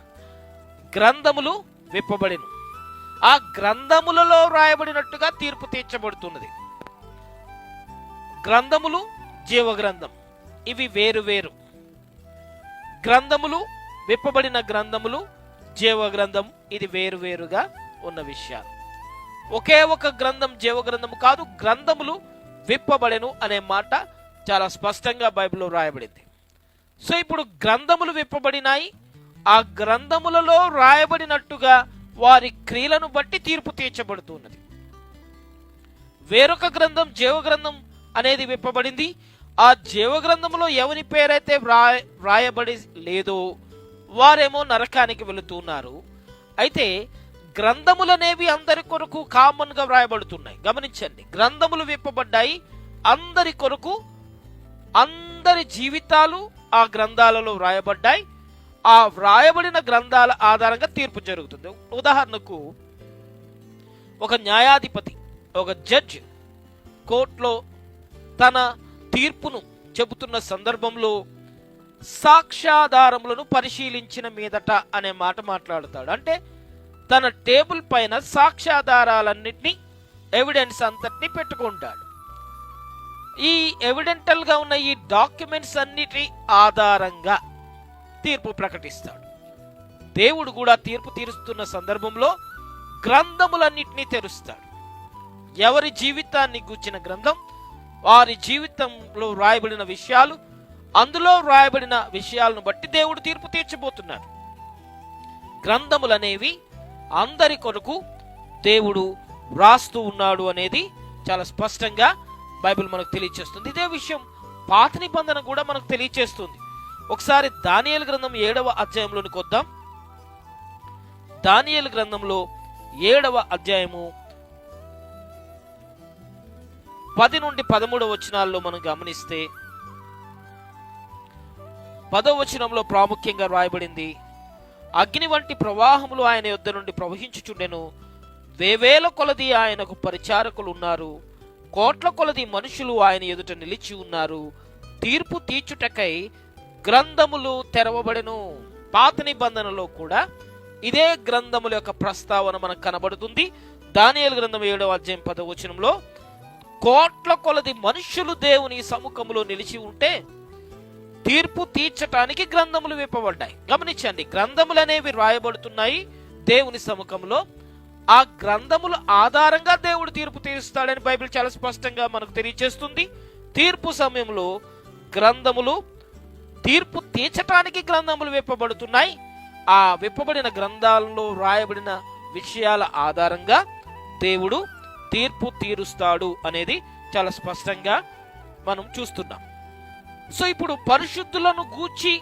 గ్రంథములు విప్పబడెను. ఆ గ్రంథములలో వ్రాయబడినట్టుగా తీర్పు తీర్చబడుతున్నది. గ్రంథములు, జీవ గ్రంథం ఇవి వేరు గ్రంథములు, విప్పబడిన గ్రంథములు, జీవ గ్రంథం ఇది వేరుగా ఉన్న విషయాలు. ఒకే ఒక గ్రంథం జీవ గ్రంథము కాదు, గ్రంథములు విప్పబడెను అనే మాట చాలా స్పష్టంగా బైబిల్లో రాయబడింది. సో ఇప్పుడు గ్రంథములు విప్పబడినాయి. ఆ గ్రంథములలో రాయబడినట్టుగా వారి క్రియలను బట్టి తీర్పు తీర్చబడుతున్నది. వేరొక గ్రంథం జీవ గ్రంథం అనేది విప్పబడింది. ఆ జీవ గ్రంథంలో ఎవరి పేరైతే వ్రాయబడి లేదో వారేమో నరకానికి వెళుతున్నారు. అయితే గ్రంథములనేవి అందరి కొరకు కామన్ గా వ్రాయబడుతున్నాయి. గమనించండి, గ్రంథములు విప్పబడ్డాయి అందరి కొరకు. అందరి జీవితాలు ఆ గ్రంథాలలో వ్రాయబడ్డాయి. ఆ వ్రాయబడిన గ్రంథాల ఆధారంగా తీర్పు జరుగుతుంది. ఉదాహరణకు ఒక న్యాయాధిపతి, ఒక జడ్జి కోర్టులో తన తీర్పును చెబుతున్న సందర్భంలో సాక్ష్యాధారములను పరిశీలించిన మీదట అనే మాట మాట్లాడతాడు. అంటే తన టేబుల్ పైన సాక్ష్యాధారాలన్నింటినీ, ఎవిడెన్స్ అంతటినీ పెట్టుకుంటాడు. ఈ ఎవిడెంటల్ గా ఉన్న ఈ డాక్యుమెంట్స్ అన్నిటి ఆధారంగా తీర్పు ప్రకటిస్తాడు. దేవుడు కూడా తీర్పు తీరుస్తున్న సందర్భంలో గ్రంథములన్నిటినీ తెరుస్తాడు. ఎవరి జీవితాన్ని గూర్చిన గ్రంథం, వారి జీవితంలో వ్రాయబడిన విషయాలు, అందులో వ్రాయబడిన విషయాలను బట్టి దేవుడు తీర్పు తీర్చబోతున్నాడు. గ్రంథములనేవి అందరి కొరకు దేవుడు వ్రాస్తూ ఉన్నాడు అనేది చాలా స్పష్టంగా బైబిల్ మనకు తెలియచేస్తుంది. ఇదే విషయం పాత నిబంధన కూడా మనకు తెలియచేస్తుంది. ఒకసారి దానియేలు గ్రంథం 7వ అధ్యాయంలోనికి వద్దాం. దానియేలు గ్రంథంలో 7వ అధ్యాయము 10 నుండి 13 వచనాల్లో మనం గమనిస్తే 10వ వచనంలో ప్రాముఖ్యంగా రాయబడింది, అగ్ని వంటి ప్రవాహములు ఆయన యొద్ద నుండి ప్రవహించుచుండెను. వేవేల కొలది ఆయనకు పరిచారకులు ఉన్నారు. కోట్ల కొలది మనుషులు ఆయన ఎదుట నిలిచి ఉన్నారు. తీర్పు తీర్చుటకై గ్రంథములు తెరవబడెను. పాత నిబంధనలో కూడా ఇదే గ్రంథముల యొక్క ప్రస్తావన మనకు కనబడుతుంది. దానియేలు గ్రంథం 7వ అధ్యాయం 10వ వచనంలో కోట్ల కొలది మనుషులు దేవుని సముఖంలో నిలిచి ఉంటే తీర్పు తీర్చటానికి గ్రంథములు విప్పబడ్డాయి. గమనించండి, గ్రంథములు అనేవి రాయబడుతున్నాయి దేవుని సముఖంలో. ఆ గ్రంథముల ఆధారంగా దేవుడు తీర్పు తీరుస్తాడని బైబిల్ చాలా స్పష్టంగా మనకు తెలియజేస్తుంది. తీర్పు సమయంలో గ్రంథములు, తీర్పు తీర్చటానికి గ్రంథములు విప్పబడుతున్నాయి. ఆ విప్పబడిన గ్రంథాలలో రాయబడిన విషయాల ఆధారంగా దేవుడు తీర్పు తీరుస్తాడు అనేది చాలా స్పష్టంగా మనం చూస్తున్నాం. సో ఇప్పుడు పరిశుద్ధులను గూర్చి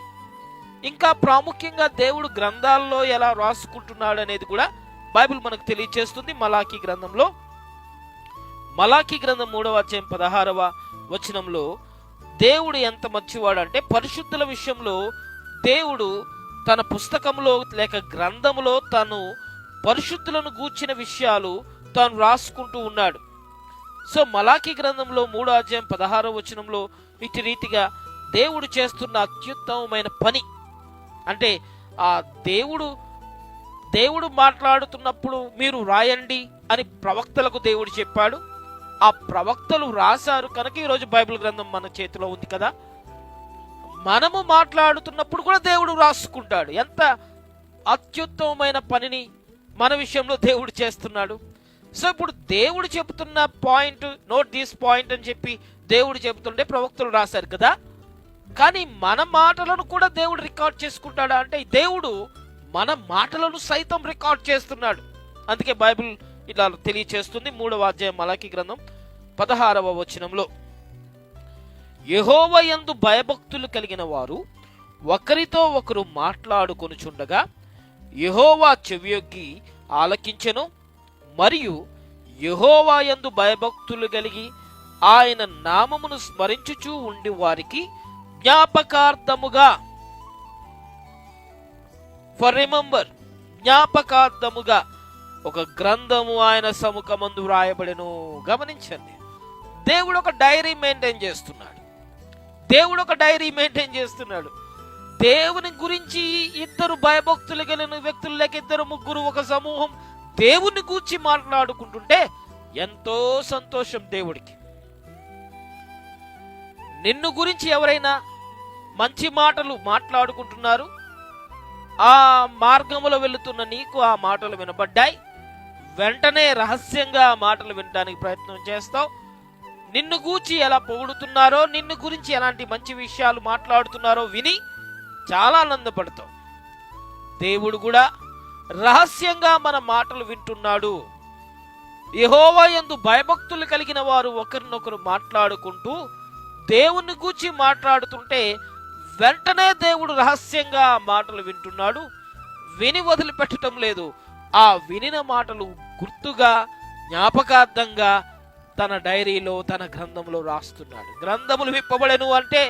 ఇంకా ప్రాముఖ్యంగా దేవుడు గ్రంథాల్లో ఎలా రాసుకుంటున్నాడు అనేది కూడా బైబిల్ మనకు తెలియచేస్తుంది. మలాకీ గ్రంథం 3వ అధ్యాయం 16వ వచనంలో దేవుడు ఎంత మంచివాడు అంటే, పరిశుద్ధుల విషయంలో దేవుడు తన పుస్తకంలో లేక గ్రంథములో తాను పరిశుద్ధులను గూర్చిన విషయాలు తాను రాసుకుంటూ ఉన్నాడు. సో మలాకీ గ్రంథంలో 3వ అధ్యాయం 16వ వచనంలో ఇటు రీతిగా దేవుడు చేస్తున్న అత్యుత్తమమైన పని అంటే, ఆ దేవుడు మాట్లాడుతున్నప్పుడు మీరు రాయండి అని ప్రవక్తలకు దేవుడు చెప్పాడు. ఆ ప్రవక్తలు రాశారు కనుక ఈరోజు బైబిల్ గ్రంథం మన చేతిలో ఉంది కదా. మనము మాట్లాడుతున్నప్పుడు కూడా దేవుడు రాసుకుంటాడు. ఎంత అత్యుత్తమమైన పనిని మన విషయంలో దేవుడు చేస్తున్నాడు. సో ఇప్పుడు దేవుడు చెబుతున్న పాయింట్, నోట్ దిస్ పాయింట్ అని చెప్పి దేవుడు చెబుతుంటే ప్రవక్తలు రాశారు కదా. కానీ మన మాటలను కూడా దేవుడు రికార్డ్ చేసుకుంటాడా అంటే, దేవుడు మన మాటలను సైతం రికార్డ్ చేస్తున్నాడు. అందుకే బైబిల్ ఇలా తెలియచేస్తుంది. 3వ అధ్యాయం మలాకీ గ్రంథం 16వ వచనంలో, యెహోవా యందు భయభక్తులు కలిగిన వారు ఒకరితో ఒకరు మాట్లాడుకొనుచుండగా యెహోవా చెవియొగ్గి ఆలకించెను, మరియు యెహోవా యందు భయభక్తులు కలిగి ఆయన నామమును స్మరించుచూ ఉండి వారికి జ్ఞాపకార్థముగా, ఫర్ రిమెంబర్, జ్ఞాపకార్థముగా ఒక గ్రంథము ఆయన సముఖమందు వ్రాయబడెను. గమనించండి, దేవుడు ఒక డైరీ మెయింటైన్ చేస్తున్నాడు. దేవుని గురించి ఇద్దరు భయభక్తులు కలిగిన వ్యక్తులు లేక ఇద్దరు ముగ్గురు ఒక సమూహం దేవుని గూర్చి మాట్లాడుకుంటుంటే ఎంతో సంతోషం దేవుడికి. నిన్ను గురించి ఎవరైనా మంచి మాటలు మాట్లాడుకుంటున్నారు, ఆ మార్గములో వెళుతున్న నీకు ఆ మాటలు వినబడ్డాయి, వెంటనే రహస్యంగా ఆ మాటలు వినడానికి ప్రయత్నం చేస్తావు. నిన్ను గూర్చి ఎలా పొగుడుతున్నారో, నిన్ను గురించి ఎలాంటి మంచి విషయాలు మాట్లాడుతున్నారో విని చాలా ఆనందపడతావు. దేవుడు కూడా రహస్యంగా మన మాటలు వింటున్నాడు. యెహోవా యందు భయభక్తులు కలిగిన వారు ఒకరినొకరు మాట్లాడుకుంటూ దేవుని గూర్చి మాట్లాడుతుంటే వెంటనే దేవుడు రహస్యంగా ఆ మాటలు వింటున్నాడు. విని వదిలిపెట్టడం లేదు. ఆ వినిన మాటలు గుర్తుగా, జ్ఞాపకార్థంగా తన డైరీలో, తన గ్రంథంలో రాస్తున్నాడు. గ్రంథములు విప్పబడెను అంటే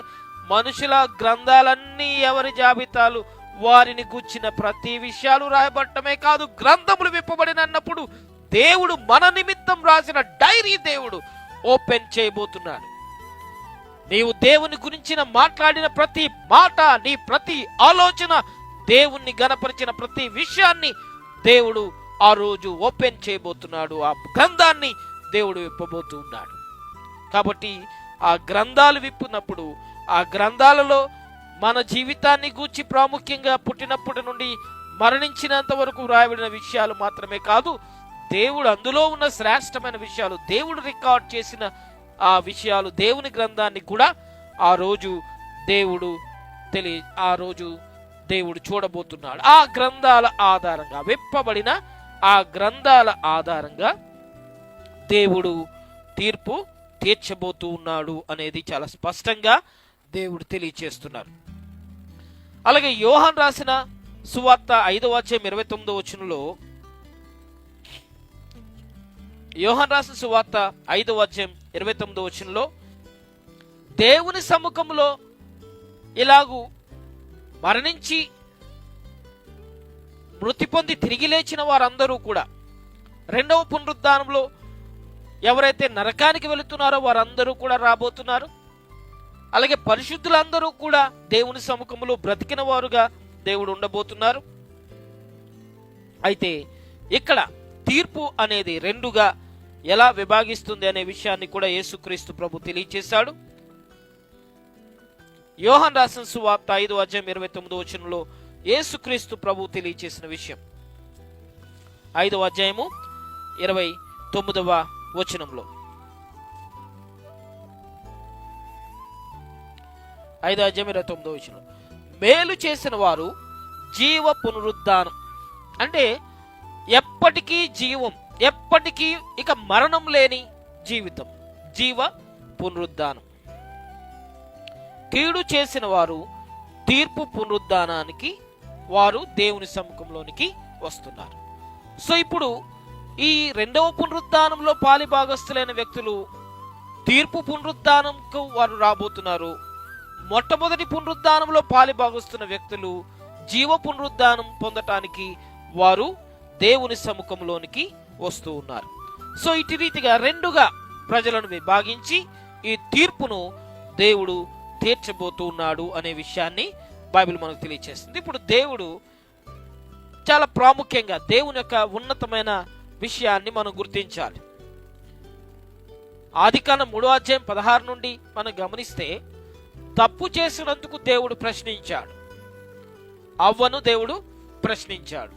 మనుషుల గ్రంథాలన్నీ ఎవరి జాబితాలు వారిని గుచ్చిన ప్రతి విషయాలు రాయబడటమే కాదు, గ్రంథములు విప్పబడినప్పుడు దేవుడు మన నిమిత్తం రాసిన డైరీ దేవుడు ఓపెన్ చేయబోతున్నాడు. నీవు దేవుని గురించిన మాట్లాడిన ప్రతి మాట, నీ ప్రతి ఆలోచన, దేవుణ్ణి గణపరిచిన ప్రతి విషయాన్ని దేవుడు ఆ రోజు ఓపెన్ చేయబోతున్నాడు. ఆ గ్రంథాన్ని దేవుడు విప్పబోతున్నాడు. కాబట్టి ఆ గ్రంథాలు విప్పినప్పుడు ఆ గ్రంథాలలో మన జీవితాన్ని గూర్చి ప్రాముఖ్యంగా పుట్టినప్పటి నుండి మరణించినంత వరకు వ్రాయబడిన విషయాలు మాత్రమే కాదు, దేవుడు అందులో ఉన్న శ్రేష్టమైన విషయాలు, దేవుడు రికార్డ్ చేసిన ఆ విషయాలు, దేవుని గ్రంథాన్ని కూడా ఆ రోజు దేవుడు చూడబోతున్నాడు. ఆ గ్రంథాల ఆధారంగా, విప్పబడిన ఆ గ్రంథాల ఆధారంగా దేవుడు తీర్పు తీర్చబోతూ ఉన్నాడు అనేది చాలా స్పష్టంగా దేవుడు తెలియచేస్తున్నారు. అలాగే యోహాను రాసిన సువార్త 5వ అధ్యాయం 29వ వచనంలో, యోహాను రాసిన సువార్త 5వ అధ్యాయం 29వ వచనంలో, దేవుని సముఖంలో ఇలాగూ మరణించి మృతి పొంది తిరిగి లేచిన వారందరూ కూడా రెండవ పునరుద్ధానంలో ఎవరైతే నరకానికి వెళుతున్నారో వారందరూ కూడా రాబోతున్నారు. అలాగే పరిశుద్ధులందరూ కూడా దేవుని సముఖంలో బ్రతికిన వారుగా దేవుడు ఉండబోతున్నారు. అయితే ఇక్కడ తీర్పు అనేది రెండుగా ఎలా విభాగిస్తుంది అనే విషయాన్ని కూడా యేసుక్రీస్తు ప్రభు తెలియచేశాడు. యోహాను రాసిన సువార్త 5వ అధ్యాయం 29వ వచనంలో యేసుక్రీస్తు ప్రభు తెలియచేసిన విషయం, 5వ అధ్యాయము 29వ వచనంలో, 5వ అధ్యాయం 29వ వచనం, మేలు చేసిన వారు జీవ పునరుద్ధానం అంటే ఎప్పటికీ జీవం, ఎప్పటికీ ఇక మరణం లేని జీవితం, జీవ పునరుద్ధానం. కీడు చేసిన వారు తీర్పు పునరుద్ధానానికి వారు దేవుని సముఖంలోనికి వస్తున్నారు. సో ఇప్పుడు ఈ రెండవ పునరుద్ధానంలో పాలిభాగస్తులైన వ్యక్తులు తీర్పు పునరుద్ధానంకు వారు రాబోతున్నారు. మొట్టమొదటి పునరుద్ధానంలో పాలిభాగస్తున్న వ్యక్తులు జీవ పునరుద్ధానం పొందటానికి వారు దేవుని సముఖంలోనికి వస్తూ ఉన్నారు. సో ఇటు రీతిగా రెండుగా ప్రజలను విభాగించి ఈ తీర్పును దేవుడు తీర్చబోతూ ఉన్నాడు అనే విషయాన్ని బైబిల్ మనకు తెలియజేస్తుంది. ఇప్పుడు దేవుడు చాలా ప్రాముఖ్యంగా దేవుని యొక్క ఉన్నతమైన విషయాన్ని మనం గుర్తించాలి. ఆదికాండం 3:16 నుండి మనం గమనిస్తే తప్పు చేసినందుకు దేవుడు ప్రశ్నించాడు. అవ్వను దేవుడు ప్రశ్నించాడు.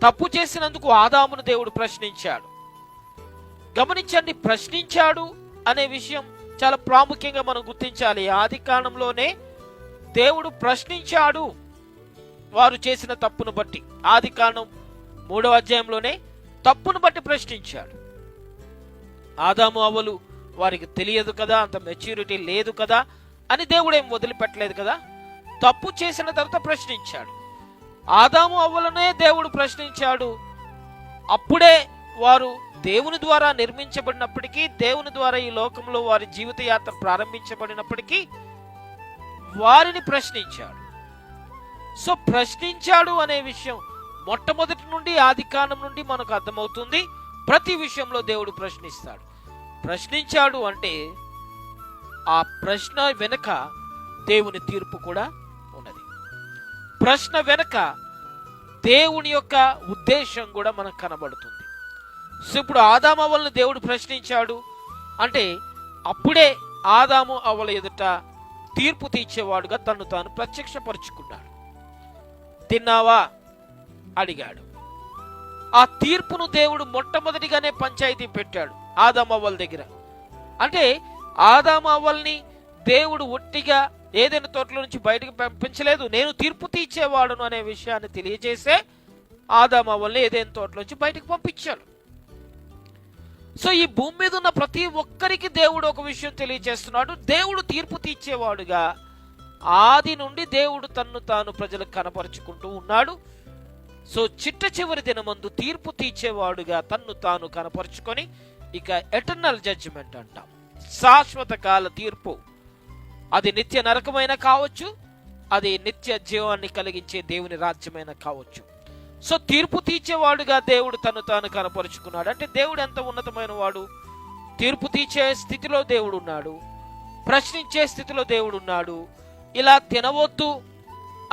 తప్పు చేసినందుకు ఆదామును దేవుడు ప్రశ్నించాడు. గమనించండి, ప్రశ్నించాడు అనే విషయం చాలా ప్రాముఖ్యంగా మనం గుర్తించాలి. ఆదికాండంలోనే దేవుడు ప్రశ్నించాడు వారు చేసిన తప్పును బట్టి. ఆదికాండం 3:1 తప్పును బట్టి ప్రశ్నించాడు. ఆదాము అవ్వలు వారికి తెలియదు కదా, అంత మెచ్యూరిటీ లేదు కదా అని దేవుడు ఏం వదిలిపెట్టలేదు కదా. తప్పు చేసిన తర్వాత ప్రశ్నించాడు. ఆదాము అవ్వలనే దేవుడు ప్రశ్నించాడు. అప్పుడే వారు దేవుని ద్వారా నిర్మించబడినప్పటికీ, దేవుని ద్వారా ఈ లోకంలో వారి జీవిత యాత్ర ప్రారంభించబడినప్పటికీ వారిని ప్రశ్నించాడు. సో ప్రశ్నించాడు అనే విషయం మొట్టమొదటి నుండి ఆదికాండం నుండి మనకు అర్థమవుతుంది. ప్రతి విషయంలో దేవుడు ప్రశ్నిస్తాడు. ప్రశ్నించాడు అంటే ఆ ప్రశ్న వెనుక దేవుని తీర్పు కూడా ఉన్నది. ప్రశ్న వెనుక దేవుని యొక్క ఉద్దేశం కూడా మనకు కనబడుతుంది. సో ఇప్పుడు ఆదాము అవ్వలను దేవుడు ప్రశ్నించాడు అంటే అప్పుడే ఆదాము అవ్వల ఎదుట తీర్పు తీర్చేవాడుగా తను తాను ప్రత్యక్షపరుచుకున్నాడు. తిన్నావా అడిగాడు. ఆ తీర్పును దేవుడు మొట్టమొదటిగానే పంచాయతీ పెట్టాడు ఆదాము అవ్వల దగ్గర. అంటే ఆదాము అవ్వల్ని దేవుడు ఒట్టిగా ఏదైనా తోటలో నుంచి బయటకు పంపించలేదు. నేను తీర్పు తీర్చేవాడును అనే విషయాన్ని తెలియజేసే ఆదాము అవ్వల్ని ఏదైనా తోటలో నుంచి బయటకు పంపించాడు. సో ఈ భూమి మీద ఉన్న ప్రతి ఒక్కరికి దేవుడు ఒక విషయం తెలియజేస్తున్నాడు. దేవుడు తీర్పు తీర్చేవాడుగా ఆది నుండి దేవుడు తన్ను తాను ప్రజలకు కనపరుచుకుంటూ ఉన్నాడు. సో చిట్ట చివరి దినమందు తీర్పు తీర్చేవాడుగా తన్ను తాను కనపరుచుకొని ఇక ఎటర్నల్ జడ్జిమెంట్ అంటాం, శాశ్వత కాల తీర్పు. అది నిత్య నరకమైన కావచ్చు, అది నిత్య జీవాన్ని కలిగించే దేవుని రాజ్యమైన కావచ్చు. సో తీర్పు తీర్చేవాడుగా దేవుడు తను తాను కనపరుచుకున్నాడు. అంటే దేవుడు ఎంత ఉన్నతమైన వాడు. తీర్పు తీర్చే స్థితిలో దేవుడు ఉన్నాడు, ప్రశ్నించే స్థితిలో దేవుడు ఉన్నాడు, ఇలా తినవద్దు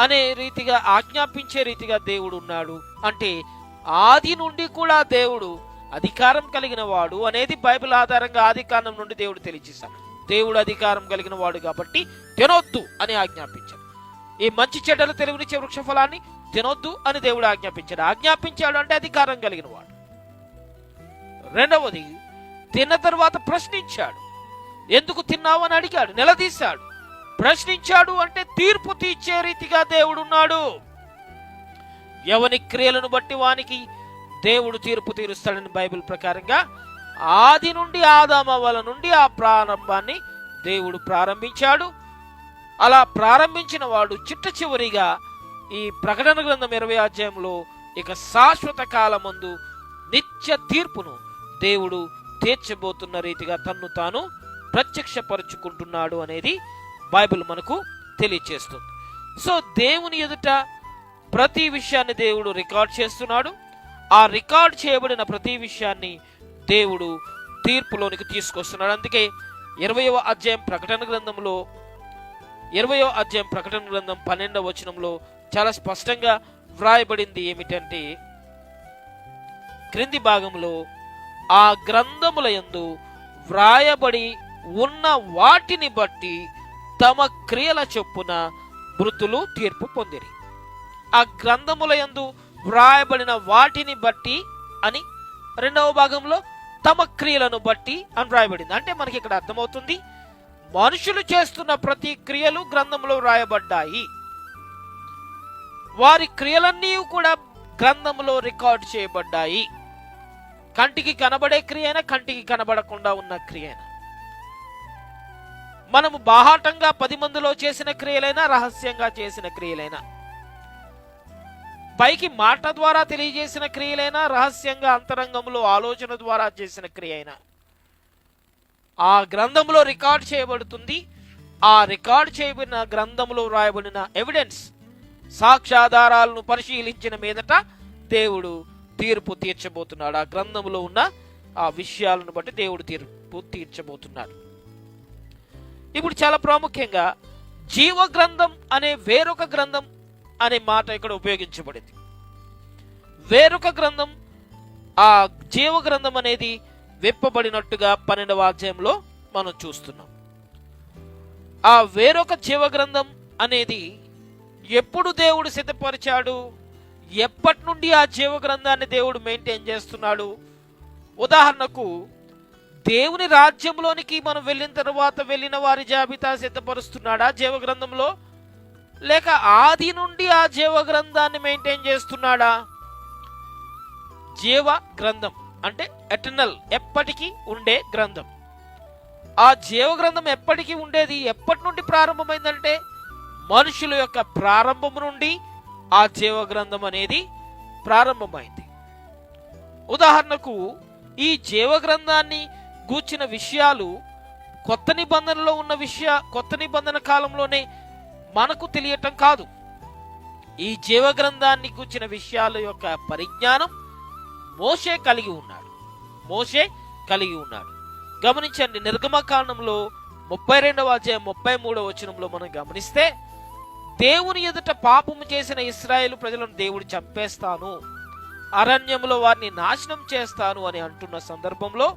అనే రీతిగా ఆజ్ఞాపించే రీతిగా దేవుడు ఉన్నాడు. అంటే ఆది నుండి కూడా దేవుడు అధికారం కలిగిన వాడు అనేది బైబిల్ ఆధారంగా ఆదికాండం నుండి దేవుడు తెలియజేశాడు. దేవుడు అధికారం కలిగిన వాడు కాబట్టి తినొద్దు అని ఆజ్ఞాపించాడు. ఈ మంచి చెడ్డలు తెలివినిచ్చే వృక్ష ఫలాన్ని తినొద్దు అని దేవుడు ఆజ్ఞాపించాడు. ఆజ్ఞాపించాడు అంటే అధికారం కలిగిన వాడు. రెండవది, తిన్న తర్వాత ప్రశ్నించాడు. ఎందుకు తిన్నావు అని అడిగాడు, నిలదీశాడు. ప్రశ్నించాడు అంటే తీర్పు తీర్చే రీతిగా దేవుడు ఉన్నాడు. ఎవని క్రియలను బట్టి వానికి దేవుడు తీర్పు తీరుస్తాడని బైబిల్ ప్రకారంగా ఆది నుండి ఆదాము అవ్వల నుండి ఆ ప్రారంభాన్ని దేవుడు ప్రారంభించాడు. అలా ప్రారంభించిన వాడు చిట్ట చివరిగా ఈ ప్రకటన గ్రంథం 20 ఇక శాశ్వత కాలమందు నిత్య తీర్పును దేవుడు తీర్చబోతున్న రీతిగా తన్ను తాను ప్రత్యక్షపరుచుకుంటున్నాడు అనేది బైబిల్ మనకు తెలియచేస్తుంది. సో దేవుని ఎదుట ప్రతి విషయాన్ని దేవుడు రికార్డ్ చేస్తున్నాడు. ఆ రికార్డ్ చేయబడిన ప్రతి విషయాన్ని దేవుడు తీర్పులోనికి తీసుకొస్తున్నాడు. అందుకే 20వ అధ్యాయం ప్రకటన గ్రంథంలో 12వ వచనంలో చాలా స్పష్టంగా వ్రాయబడింది ఏమిటంటే, క్రింది భాగంలో ఆ గ్రంథముల యందు వ్రాయబడి ఉన్న వాటిని బట్టి తమ క్రియల చొప్పున మృతులు తీర్పు పొందిరి. ఆ గ్రంథముల యందు వ్రాయబడిన వాటిని బట్టి అని రెండవ భాగంలో తమ క్రియలను బట్టి అని వ్రాయబడింది. అంటే మనకి ఇక్కడ అర్థమవుతుంది, మనుషులు చేస్తున్న ప్రతి క్రియలు గ్రంథంలో వ్రాయబడ్డాయి. వారి క్రియలన్నీ కూడా గ్రంథంలో రికార్డ్ చేయబడ్డాయి. కంటికి కనబడే క్రియైనా, కంటికి కనబడకుండా ఉన్న క్రియైనా. మనము బాహాటంగా 10 మందిలో చేసిన క్రియలైనా, రహస్యంగా చేసిన క్రియలైనా, పైకి మాట ద్వారా తెలియజేసిన క్రియలైనా, రహస్యంగా అంతరంగంలో ఆలోచన ద్వారా చేసిన క్రియ అయినా ఆ గ్రంథంలో రికార్డ్ చేయబడుతుంది. ఆ రికార్డ్ చేయబడిన గ్రంథంలో రాయబడిన ఎవిడెన్స్, సాక్ష్యాధారాలను పరిశీలించిన మీదట దేవుడు తీర్పు తీర్చబోతున్నాడు. ఆ గ్రంథంలో ఉన్న ఆ విషయాలను బట్టి దేవుడు తీర్పు తీర్చబోతున్నాడు. ఇప్పుడు చాలా ప్రాముఖ్యంగా జీవ గ్రంథం అనే వేరొక గ్రంథం అనే మాట ఇక్కడ ఉపయోగించబడింది. వేరొక గ్రంథం, ఆ జీవ గ్రంథం అనేది విప్పబడినట్టుగా 12వ అధ్యాయంలో మనం చూస్తున్నాం. ఆ వేరొక జీవ గ్రంథం అనేది ఎప్పుడు దేవుడు సిద్ధపరిచాడు, ఎప్పటి నుండి ఆ జీవ గ్రంథాన్ని దేవుడు మెయింటైన్ చేస్తున్నాడు? ఉదాహరణకు, దేవుని రాజ్యంలోనికి మనం వెళ్ళిన తర్వాత వెళ్ళిన వారి జాబితా సిద్ధపరుస్తున్నాడా జీవ గ్రంథంలో, లేక ఆది నుండి ఆ జీవ గ్రంథాన్ని మెయింటైన్ చేస్తున్నాడా? జీవ గ్రంథం అంటే ఎటర్నల్, ఎప్పటికీ ఉండే గ్రంథం. ఆ జీవ గ్రంథం ఎప్పటికీ ఉండేది ఎప్పటి నుండి ప్రారంభమైందంటే మనుషుల యొక్క ప్రారంభం నుండి ఆ జీవ గ్రంథం అనేది ప్రారంభమైంది. ఉదాహరణకు, ఈ జీవ గ్రంథాన్ని గూర్చిన విషయాలు కొత్త నిబంధనలో ఉన్న కొత్త నిబంధన కాలంలోనే మనకు తెలియటం కాదు. ఈ జీవ గ్రంథాన్ని గూర్చిన విషయాల యొక్క పరిజ్ఞానం మోషే కలిగి ఉన్నాడు. గమనించండి, నిర్గమకాండంలో 32వ అధ్యాయం 33వ వచనంలో మనం గమనిస్తే, దేవుని ఎదుట పాపము చేసిన ఇశ్రాయేలు ప్రజలను దేవుడు చంపేస్తాను, అరణ్యంలో వారిని నాశనం చేస్తాను అని అంటున్న సందర్భంలో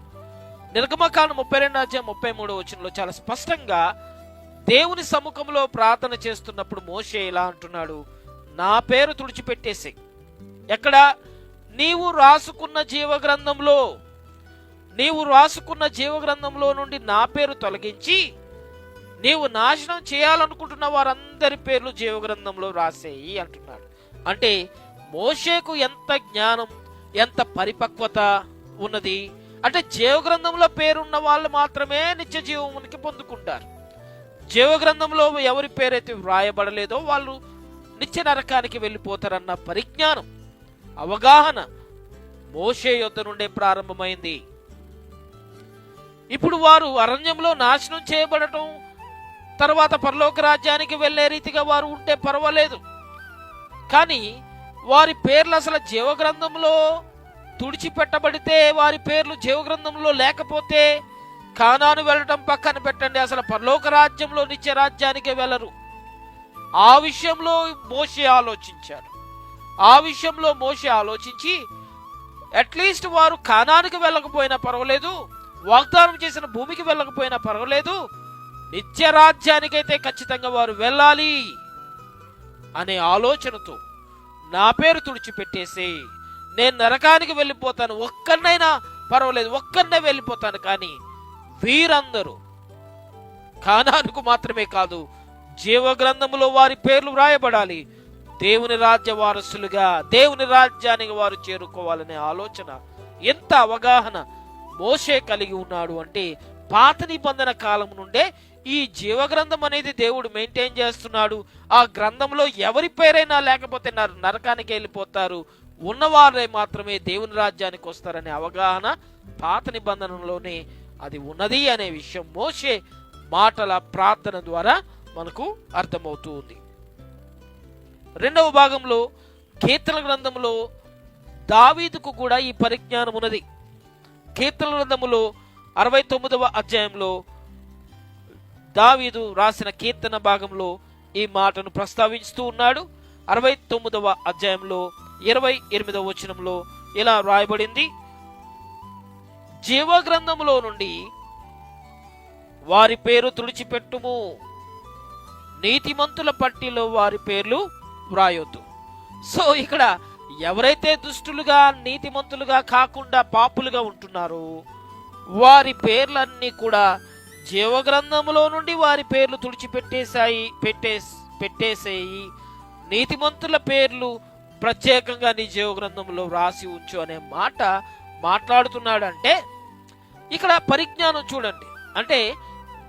నిర్గమకాండం 32వ అధ్యాయం 33వ వచనంలో చాలా స్పష్టంగా దేవుని సముఖంలో ప్రార్థన చేస్తున్నప్పుడు మోషే ఇలా అంటున్నాడు, నా పేరు తుడిచిపెట్టేసి, ఎక్కడ? నీవు రాసుకున్న జీవ గ్రంథంలో నుండి నా పేరు తొలగించి నీవు నాశనం చేయాలనుకుంటున్న వారందరి పేర్లు జీవ గ్రంథంలో రాసేయి అంటున్నాడు. అంటే మోషేకు ఎంత జ్ఞానం, ఎంత పరిపక్వత ఉన్నది అంటే, జీవ గ్రంథంలో పేరున్న వాళ్ళు మాత్రమే నిత్య జీవమునికి పొందుకుంటారు. జీవ గ్రంథంలో ఎవరి పేరైతే వ్రాయబడలేదో వాళ్ళు నిత్య నరకానికి వెళ్ళిపోతారన్న పరిజ్ఞానం, అవగాహన మోషే యొద్ద నుండే ప్రారంభమైంది. ఇప్పుడు వారు అరణ్యంలో నాశనం చేయబడటం, తర్వాత పరలోక రాజ్యానికి వెళ్లే రీతిగా వారు ఉంటే పర్వాలేదు, కానీ వారి పేర్లు అసలు జీవగ్రంథంలో తుడిచిపెట్టబడితే, వారి పేర్లు జీవగ్రంథంలో లేకపోతే కానాను వెళ్ళటం పక్కన పెట్టండి, అసలు పరలోక రాజ్యంలో నిత్య రాజ్యానికి వెళ్ళరు. ఆ విషయంలో మోషే ఆలోచించి అట్లీస్ట్ వారు కానానికి వెళ్ళకపోయినా పర్వాలేదు, వాగ్దానం చేసిన భూమికి వెళ్ళకపోయినా పర్వాలేదు, నిత్య రాజ్యానికైతే ఖచ్చితంగా వారు వెళ్ళాలి అనే ఆలోచనతో నా పేరు తుడిచిపెట్టేసి నేను నరకానికి వెళ్ళిపోతాను, ఒక్కరినైనా పర్వాలేదు, ఒక్కరినే వెళ్ళిపోతాను, కానీ వీరందరూ కానానుకు మాత్రమే కాదు జీవ గ్రంథములో వారి పేర్లు వ్రాయబడాలి, దేవుని రాజ్య వారసులుగా దేవుని రాజ్యానికి వారు చేరుకోవాలనే ఆలోచన, ఎంత అవగాహన మోషే కలిగి ఉన్నాడు అంటే, పాత నిబంధన కాలం నుండే ఈ జీవ గ్రంథం అనేది దేవుడు మెయింటైన్ చేస్తున్నాడు. ఆ గ్రంథంలో ఎవరి పేరైనా లేకపోతే నరకానికి వెళ్ళిపోతారు, ఉన్నవారే మాత్రమే దేవుని రాజ్యానికి వస్తారనే అవగాహన పాత నిబంధనలోనే అది ఉన్నది అనే విషయం మోషే మాటల ప్రార్థన ద్వారా మనకు అర్థమవుతూ ఉంది. రెండవ భాగంలో కీర్తన గ్రంథంలో దావీదుకు కూడా ఈ పరిజ్ఞానం ఉన్నది. కీర్తన గ్రంథములో 69వ అధ్యాయంలో దావీదు రాసిన కీర్తన భాగంలో ఈ మాటను ప్రస్తావిస్తూ ఉన్నాడు. 69వ అధ్యాయంలో 28వ వచనంలో ఇలా రాయబడింది, జీవ గ్రంథములో నుండి వారి పేరు తుడిచిపెట్టుము, నీతిమంతుల పట్టిలో వారి పేర్లు వ్రాయొద్దు. సో ఇక్కడ ఎవరైతే దుష్టులుగా నీతిమంతులుగా కాకుండా పాపులుగా ఉంటున్నారో వారి పేర్లన్నీ కూడా జీవగ్రంథములో నుండి వారి పేర్లు పెట్టేసేయి, నీతిమంతుల పేర్లు ప్రత్యేకంగా నీ జీవగ్రంథంలో రాసి ఉంచు అనే మాట మాట్లాడుతున్నాడు. అంటే ఇక్కడ పరిజ్ఞానం చూడండి, అంటే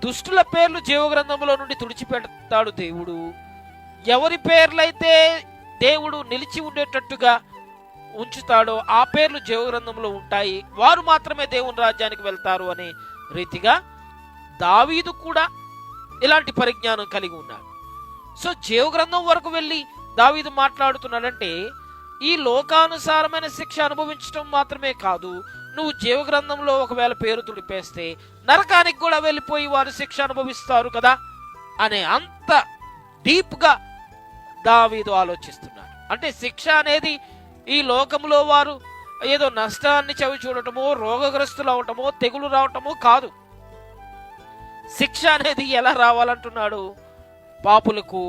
దుష్టుల పేర్లు జీవగ్రంథంలో నుండి తుడిచిపెడతాడు దేవుడు. ఎవరి పేర్లైతే దేవుడు నిలిచి ఉండేటట్టుగా ఉంచుతాడో ఆ పేర్లు జీవగ్రంథంలో ఉంటాయి, వారు మాత్రమే దేవుని రాజ్యానికి వెళ్తారు అనే రీతిగా దావీదు కూడా ఇలాంటి పరిజ్ఞానం కలిగి ఉన్నాడు. సో జీవగ్రంథం వరకు వెళ్ళి దావీదు మాట్లాడుతున్నాడంటే ఈ లోకానుసారమైన శిక్ష అనుభవించడం మాత్రమే కాదు, నువ్వు జీవగ్రంథంలో ఒకవేళ పేరు తుడిపేస్తే నరకానికి కూడా వెళ్ళిపోయి వారు శిక్ష అనుభవిస్తారు కదా అనే అంత డీప్గా దావీదు ఆలోచిస్తున్నాడు. అంటే శిక్ష అనేది ఈ లోకంలో వారు ఏదో నష్టాన్ని చవి చూడటమో, రోగగ్రస్తులు అవటమో, తెగులు రావటమో కాదు. శిక్ష అనేది ఎలా రావాలంటున్నాడు? పాపులకు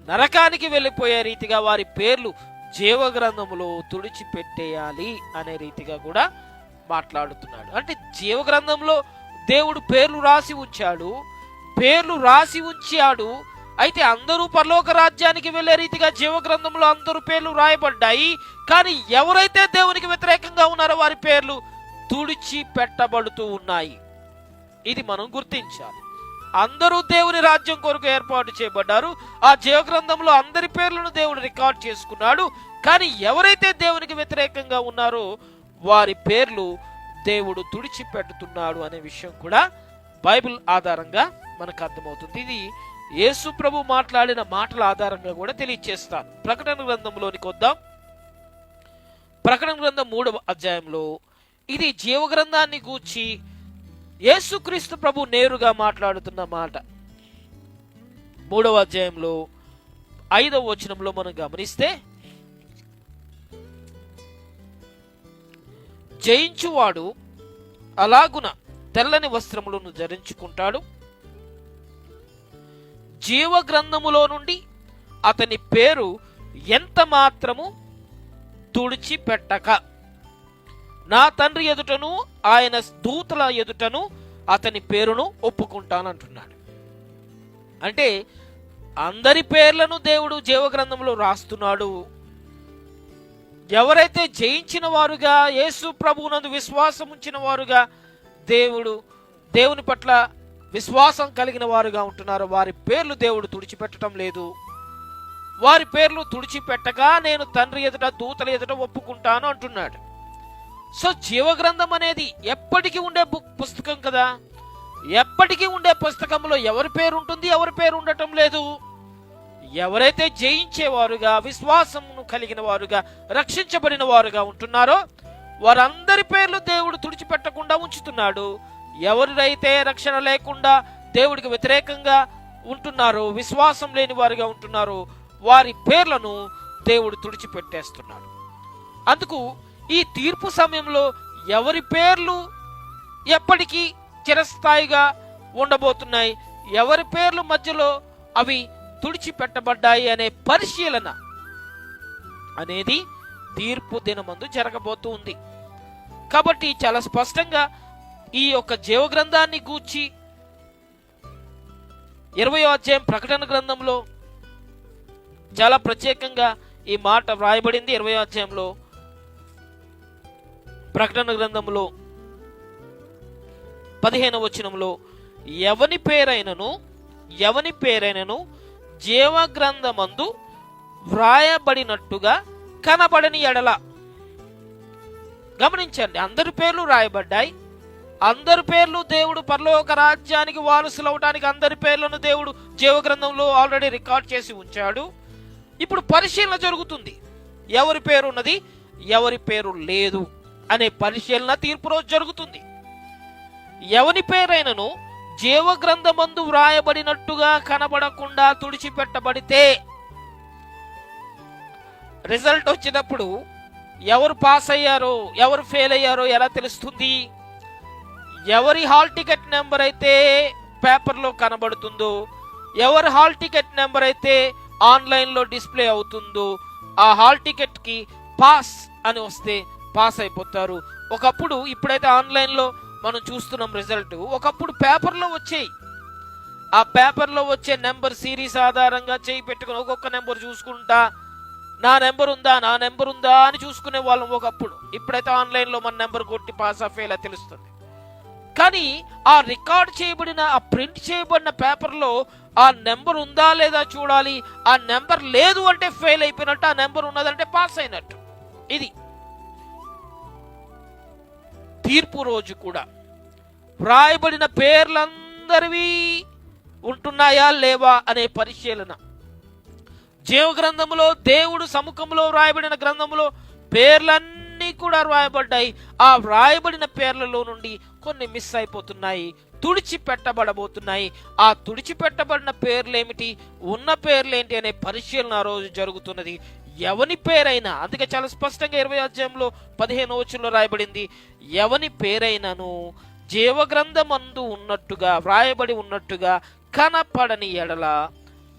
నరకానికి వెళ్ళిపోయే రీతిగా వారి పేర్లు జీవగ్రంథములో తుడిచిపెట్టేయాలి అనే రీతిగా కూడా మాట్లాడుతున్నాడు. అంటే జీవగ్రంథంలో దేవుడు పేర్లు రాసి ఉంచాడు. అయితే అందరూ పరలోక రాజ్యానికి వెళ్లే రీతిగా జీవగ్రంథంలో అందరూ పేర్లు రాయబడ్డాయి. కానీ ఎవరైతే దేవునికి వ్యతిరేకంగా ఉన్నారో వారి పేర్లు తుడిచిపెట్టబడుతూ ఉన్నాయి. ఇది మనం గుర్తించాలి. అందరూ దేవుని రాజ్యం కొరకు ఏర్పాటు చేయబడ్డారు. ఆ జీవగ్రంథంలో అందరి పేర్లను దేవుడు రికార్డ్ చేసుకున్నాడు. కానీ ఎవరైతే దేవునికి వ్యతిరేకంగా ఉన్నారో వారి పేర్లు దేవుడు తుడిచిపెట్టుతున్నాడు అనే విషయం కూడా బైబిల్ ఆధారంగా మనకు అర్థమవుతుంది. ఇది యేసు ప్రభు మాట్లాడిన మాటల ఆధారంగా కూడా తెలియచేస్తాను. ప్రకటన గ్రంథంలోనికి వద్దాం. ప్రకటన గ్రంథం 3వ అధ్యాయంలో ఇది జీవగ్రంథాన్ని గూర్చి యేసుక్రీస్తు ప్రభు నేరుగా మాట్లాడుతున్న మాట. 3వ అధ్యాయంలో 5వ వచనంలో మనం గమనిస్తే, జయించువాడు అలాగున తెల్లని వస్త్రములను ధరించుకుంటాడు, జీవగ్రంథములో నుండి అతని పేరు ఎంత మాత్రము తుడిచిపెట్టక నా తండ్రి ఎదుటను ఆయన దూతల ఎదుటను అతని పేరును ఒప్పుకుంటానంటున్నాడు. అంటే అందరి పేర్లను దేవుడు జీవగ్రంథంలో రాస్తున్నాడు. ఎవరైతే జయించిన వారుగా, యేసు ప్రభువునందు విశ్వాసం ఉంచిన వారుగా, దేవుని పట్ల విశ్వాసం కలిగిన వారుగా ఉంటున్నారో వారి పేర్లు దేవుడు తుడిచిపెట్టడం లేదు. వారి పేర్లు తుడిచిపెట్టగా నేను తండ్రి ఎదుట దూతల ఎదుట ఒప్పుకుంటాను అంటున్నాడు. సో జీవగ్రంథం అనేది ఎప్పటికీ ఉండే పుస్తకం కదా. ఎప్పటికీ ఉండే పుస్తకంలో ఎవరి పేరు ఉంటుంది, ఎవరి పేరు ఉండటం లేదు. ఎవరైతే జయించేవారుగా, విశ్వాసమును కలిగిన వారుగా, రక్షించబడిన వారుగా ఉంటున్నారో వారందరి పేర్లు దేవుడు తుడిచిపెట్టకుండా ఉంచుతున్నాడు. ఎవరైతే రక్షణ లేకుండా దేవుడికి వ్యతిరేకంగా ఉంటున్నారో, విశ్వాసం లేని వారుగా ఉంటున్నారో వారి పేర్లను దేవుడు తుడిచిపెట్టేస్తున్నాడు. అందుకు ఈ తీర్పు సమయంలో ఎవరి పేర్లు ఎప్పటికీ చిరస్థాయిగా ఉండబోతున్నాయి, ఎవరి పేర్లు మధ్యలో అవి తుడిచిపెట్టబడ్డాయి అనే పరిశీలన అనేది తీర్పు దినమందు జరగబోతూ ఉంది. కాబట్టి చాలా స్పష్టంగా ఈ యొక్క జీవగ్రంథాన్ని గూర్చి 20వ అధ్యాయం ప్రకటన గ్రంథంలో చాలా ప్రత్యేకంగా ఈ మాట వ్రాయబడింది. 20వ అధ్యాయంలో ప్రకటన గ్రంథంలో 15వ వచనంలో ఎవని పేరైనను జీవగ్రంథమందు వ్రాయబడినట్టుగా కనబడని ఎడల. గమనించండి, అందరి పేర్లు రాయబడ్డాయి. అందరి పేర్లు దేవుడు పరలోక రాజ్యానికి వారసులు అవడానికి అందరి పేర్లను దేవుడు జీవగ్రంథంలో ఆల్రెడీ రికార్డ్ చేసి ఉంచాడు. ఇప్పుడు పరిశీలన జరుగుతుంది. ఎవరి పేరు ఉన్నది, ఎవరి పేరు లేదు అనే పరిశీలన తీర్పు రోజు జరుగుతుంది. ఎవని పేరైనను జీవగ్రంథమందు వ్రాయబడినట్టుగా కనబడకుండా తుడిచిపెట్టబడితే, రిజల్ట్ వచ్చినప్పుడు ఎవరు పాస్ అయ్యారో ఎవరు ఫెయిల్ అయ్యారో ఎలా తెలుస్తుంది? ఎవరి హాల్ టికెట్ నెంబర్ అయితే పేపర్లో కనబడుతుందో, ఎవరి హాల్ టికెట్ నెంబర్ అయితే ఆన్లైన్లో డిస్ప్లే అవుతుందో ఆ హాల్ టికెట్కి పాస్ అని వస్తే పాస్ అయిపోతారు. ఒకప్పుడు, ఇప్పుడైతే ఆన్లైన్లో మనం చూస్తున్నాం రిజల్ట్, ఒకప్పుడు పేపర్లో వచ్చేయి. ఆ పేపర్లో వచ్చే నెంబర్ సిరీస్ ఆధారంగా చేయి పెట్టుకుని ఒక్కొక్క నెంబర్ చూసుకుంటా నా నెంబర్ ఉందా అని చూసుకునే వాళ్ళం ఒకప్పుడు. ఇప్పుడైతే ఆన్లైన్లో మన నెంబర్ కొట్టి పాస్ ఆ ఫెయిల్ తెలుస్తుంది. కానీ ఆ రికార్డ్ చేయబడిన, ఆ ప్రింట్ చేయబడిన పేపర్లో ఆ నెంబర్ ఉందా లేదా చూడాలి. ఆ నెంబర్ లేదు అంటే ఫెయిల్ అయిపోయినట్టు, ఆ నెంబర్ ఉన్నదంటే పాస్ అయినట్టు. ఇది తీర్పు రోజు కూడా వ్రాయబడిన పేర్లందరివి ఉంటున్నాయా లేవా అనే పరిశీలన. జీవ గ్రంథములో, దేవుడు సముఖంలో వ్రాయబడిన గ్రంథములో పేర్లన్నీ కూడా వ్రాయబడ్డాయి. ఆ వ్రాయబడిన పేర్లలో నుండి కొన్ని మిస్ అయిపోతున్నాయి, తుడిచిపెట్టబడబోతున్నాయి. ఆ తుడిచిపెట్టబడిన పేర్లేమిటి, ఉన్న పేర్లేంటి అనే పరిశీలన ఆ రోజు జరుగుతున్నది. ఎవని పేరైనా, అందుకే చాలా స్పష్టంగా 20వ అధ్యాయంలో 15వ వచనంలో రాయబడింది, ఎవని పేరైనను జీవగ్రంథమందు ఉన్నట్టుగా, వ్రాయబడి ఉన్నట్టుగా కనపడని ఎడల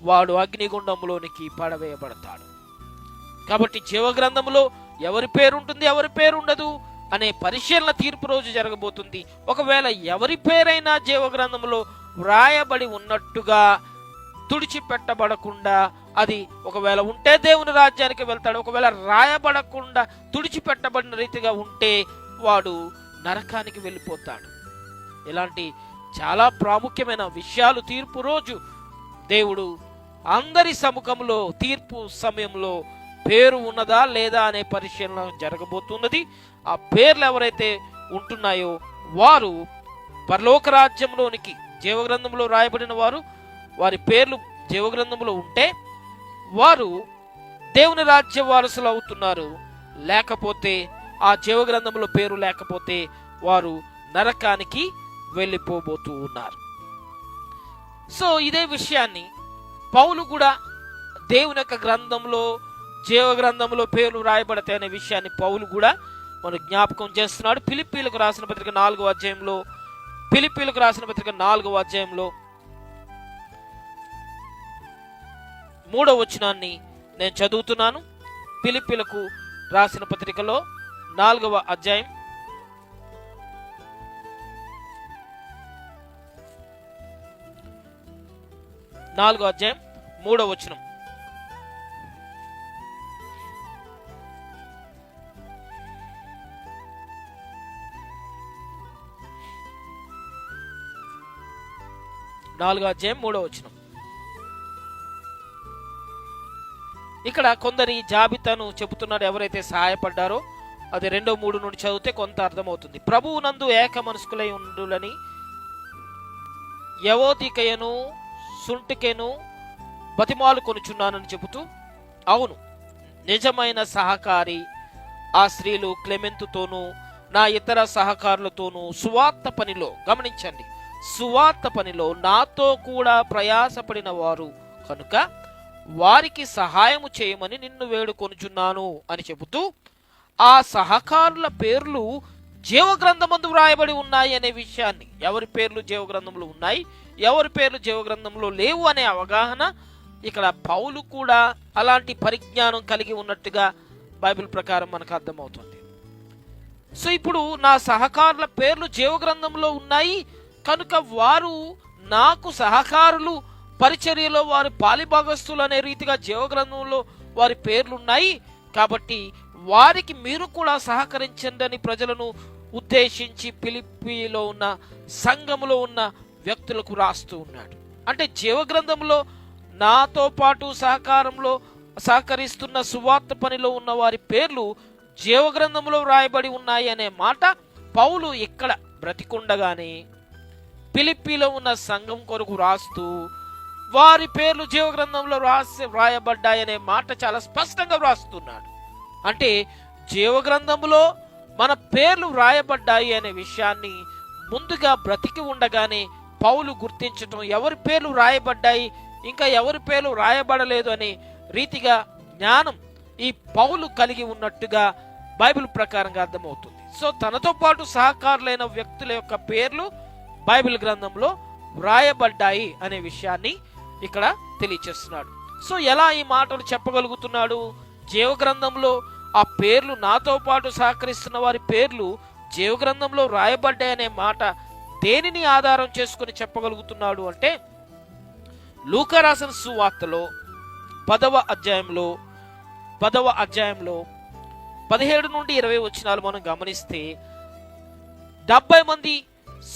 వాడు అగ్నిగుండంలోనికి పడవేయబడతాడు. కాబట్టి జీవగ్రంథములో ఎవరి పేరు ఉంటుంది, ఎవరి పేరు ఉండదు అనే పరిశీలన తీర్పు రోజు జరగబోతుంది. ఒకవేళ ఎవరి పేరైనా జీవగ్రంథములో వ్రాయబడి ఉన్నట్టుగా తుడిచిపెట్టబడకుండా, అది ఒకవేళ ఉంటే దేవుని రాజ్యానికి వెళ్తాడు. ఒకవేళ రాయబడకుండా తుడిచిపెట్టబడిన రీతిగా ఉంటే వాడు నరకానికి వెళ్ళిపోతాడు. ఇలాంటి చాలా ప్రాముఖ్యమైన విషయాలు తీర్పు రోజు దేవుడు అందరి సముఖంలో తీర్పు సమయంలో పేరు ఉన్నదా లేదా అనే పరిశీలన జరగబోతున్నది. ఆ పేర్లు ఎవరైతే ఉంటున్నాయో వారు పరలోక రాజ్యంలోనికి, జీవగ్రంథంలో రాయబడిన వారు, వారి పేర్లు జీవగ్రంథంలో ఉంటే వారు దేవుని రాజ్య వారసులు అవుతున్నారు. లేకపోతే ఆ జీవగ్రంథంలో పేరు లేకపోతే వారు నరకానికి వెళ్ళిపోబోతూ ఉన్నారు. సో ఇదే విషయాన్ని పౌలు కూడా దేవుని యొక్క గ్రంథంలో, జీవగ్రంథంలో పేర్లు రాయబడతాయి అనే విషయాన్ని పౌలు కూడా మనం జ్ఞాపకం చేస్తున్నాడు. ఫిలిప్పీలకు రాసిన పత్రిక 4వ అధ్యాయంలో, ఫిలిప్పీలకు రాసిన పత్రిక 4వ అధ్యాయంలో 3వ వచనాన్ని నేను చదువుతున్నాను. ఫిలిప్పీలకు రాసిన పత్రికలో 4వ అధ్యాయం 3వ వచనం. ఇక్కడ కొందరి జాబితాను చెబుతున్నాడు, ఎవరైతే సహాయపడ్డారో. అది 2-3 నుండి చదివితే కొంత అర్థమవుతుంది. ప్రభువు నందు ఏక మనస్కులై ఉండులని యవోదికయను సుంటికెను బతిమాలు కొనుచున్నానని చెబుతూ, అవును, నిజమైన సహకారి ఆ స్త్రీలు క్లెమెంతుతోనూ నా ఇతర సహకారులతోనూ సువార్త పనిలో, గమనించండి, సువార్త పనిలో నాతో కూడా ప్రయాసపడిన వారు కనుక వారికి సహాయము చేయమని నిన్ను వేడుకొనుచున్నాను అని చెబుతూ, ఆ సహకారుల పేర్లు జీవగ్రంథమందు వ్రాయబడి ఉన్నాయి అనే విషయాన్ని, ఎవరి పేర్లు జీవగ్రంథంలో ఉన్నాయి, ఎవరి పేర్లు జీవగ్రంథంలో లేవు అనే అవగాహన ఇక్కడ పౌలు కూడా అలాంటి పరిజ్ఞానం కలిగి ఉన్నట్టుగా బైబిల్ ప్రకారం మనకు అర్థమవుతుంది. సో ఇప్పుడు నా సహకారుల పేర్లు జీవగ్రంథంలో ఉన్నాయి కనుక వారు నాకు సహకారులు, పరిచర్యలో వారి పాలిభాగస్తులు అనే రీతిగా జీవగ్రంథంలో వారి పేర్లున్నాయి. కాబట్టి వారికి మీరు కూడా సహకరించండి అని ప్రజలను ఉద్దేశించి ఫిలిప్పీలో ఉన్న సంఘములో ఉన్న వ్యక్తులకు రాస్తూ ఉన్నాడు. అంటే జీవగ్రంథంలో నాతో పాటు సహకరిస్తున్న సువార్త పనిలో ఉన్న వారి పేర్లు జీవగ్రంథంలో వ్రాయబడి ఉన్నాయి అనే మాట పౌలు ఇక్కడ బ్రతికుండగానే ఫిలిప్పీలో ఉన్న సంఘం కొరకు రాస్తూ వారి పేర్లు జీవగ్రంథంలో వ్రాయబడ్డాయనే మాట చాలా స్పష్టంగా వ్రాస్తున్నాడు. అంటే జీవగ్రంథంలో మన పేర్లు వ్రాయబడ్డాయి అనే విషయాన్ని ముందుగా బ్రతికి ఉండగానే పౌలు గుర్తించటం, ఎవరి పేర్లు వ్రాయబడ్డాయి, ఇంకా ఎవరి పేర్లు వ్రాయబడలేదు అనే రీతిగా జ్ఞానం ఈ పౌలు కలిగి ఉన్నట్టుగా బైబిల్ ప్రకారంగా అర్థమవుతుంది. సో తనతో పాటు సహకారులైన వ్యక్తుల యొక్క పేర్లు బైబిల్ గ్రంథంలో వ్రాయబడ్డాయి అనే విషయాన్ని ఇక్కడ తెలియచేస్తున్నాడు. సో ఎలా ఈ మాటలు చెప్పగలుగుతున్నాడు? జీవగ్రంథంలో ఆ పేర్లు, నాతో పాటు సహకరిస్తున్న వారి పేర్లు జీవగ్రంథంలో వ్రాయబడ్డాయి అనే మాట దేనిని ఆధారం చేసుకుని చెప్పగలుగుతున్నాడు అంటే, లూకా రాసిన సువార్తలో 10వ అధ్యాయంలో 17 నుండి 20 వచనాలు మనం గమనిస్తే 70 మంది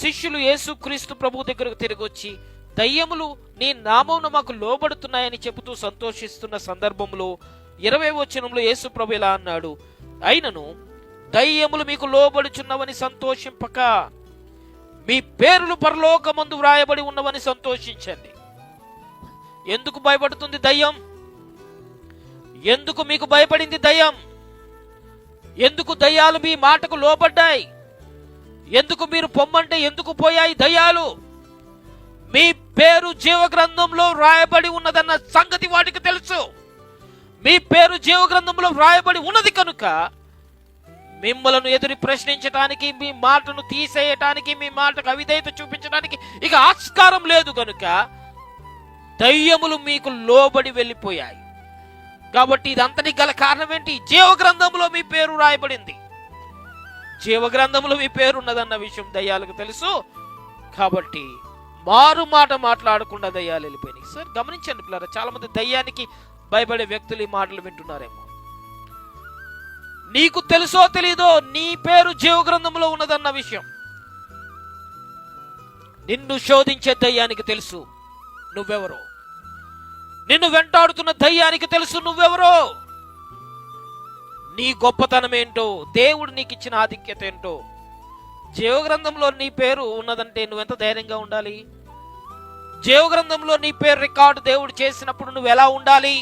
శిష్యులు యేసుక్రీస్తు ప్రభు దగ్గరకు తిరిగి వచ్చి, దయ్యములు నీ నామమున మాకు లోబడుతున్నాయని చెబుతూ సంతోషిస్తున్న సందర్భంలో 20వ వచనంలో యేసు ప్రభు ఇలా అన్నాడు, అయినను దయ్యములు మీకు లోబడుచున్నవని సంతోషింపక మీ పేర్లు పరలోకమందు వ్రాయబడి ఉన్నవని సంతోషించండి. ఎందుకు భయపడుతుంది దయ్యం? ఎందుకు మీకు భయపడింది దయ్యం? ఎందుకు దయ్యాలు మీ మాటకు లోబడ్డాయి? ఎందుకు మీరు పొమ్మంటే ఎందుకు పోయాయి దయ్యాలు? మీ పేరు జీవగ్రంథంలో వ్రాయబడి ఉన్నదన్న సంగతి వాటికి తెలుసు. మీ పేరు జీవగ్రంథంలో వ్రాయబడి ఉన్నది కనుక మిమ్మలను ఎదురు ప్రశ్నించడానికి, మీ మాటను తీసేయటానికి, మీ మాటకు అవిధేయత చూపించడానికి ఇక ఆస్కారం లేదు కనుక దయ్యములు మీకు లోబడి వెళ్ళిపోయాయి. కాబట్టి ఇదంతటి గల కారణం ఏంటి? జీవగ్రంథంలో మీ పేరు రాయబడింది. జీవగ్రంథంలో మీ పేరు ఉన్నదన్న విషయం దయ్యాలకు తెలుసు. కాబట్టి మారు మాట మాట్లాడకుండా దయ్యాలు వెళ్ళిపోయినాయి. సార్ గమనించండి పిల్లరా, చాలా మంది దయ్యానికి భయపడే వ్యక్తులు ఈ మాటలు వింటున్నారేమో. నీకు తెలుసో తెలీదో నీ పేరు జీవగ్రంథంలో ఉన్నదన్న విషయం నిన్ను శోధించే దయ్యానికి తెలుసు నువ్వెవరో. నిన్ను వెంటాడుతున్న దయ్యానికి తెలుసు నువ్వెవరో. నీ గొప్పతనం ఏంటో, దేవుడు నీకు ఇచ్చిన ఆధిక్యత ఏంటో. జీవగ్రంథంలో నీ పేరు ఉన్నదంటే నువ్వెంత ధైర్యంగా ఉండాలి? జీవగ్రంథంలో నీ పేరు రికార్డు దేవుడు చేసినప్పుడు నువ్వు ఎలా ఉండాలి?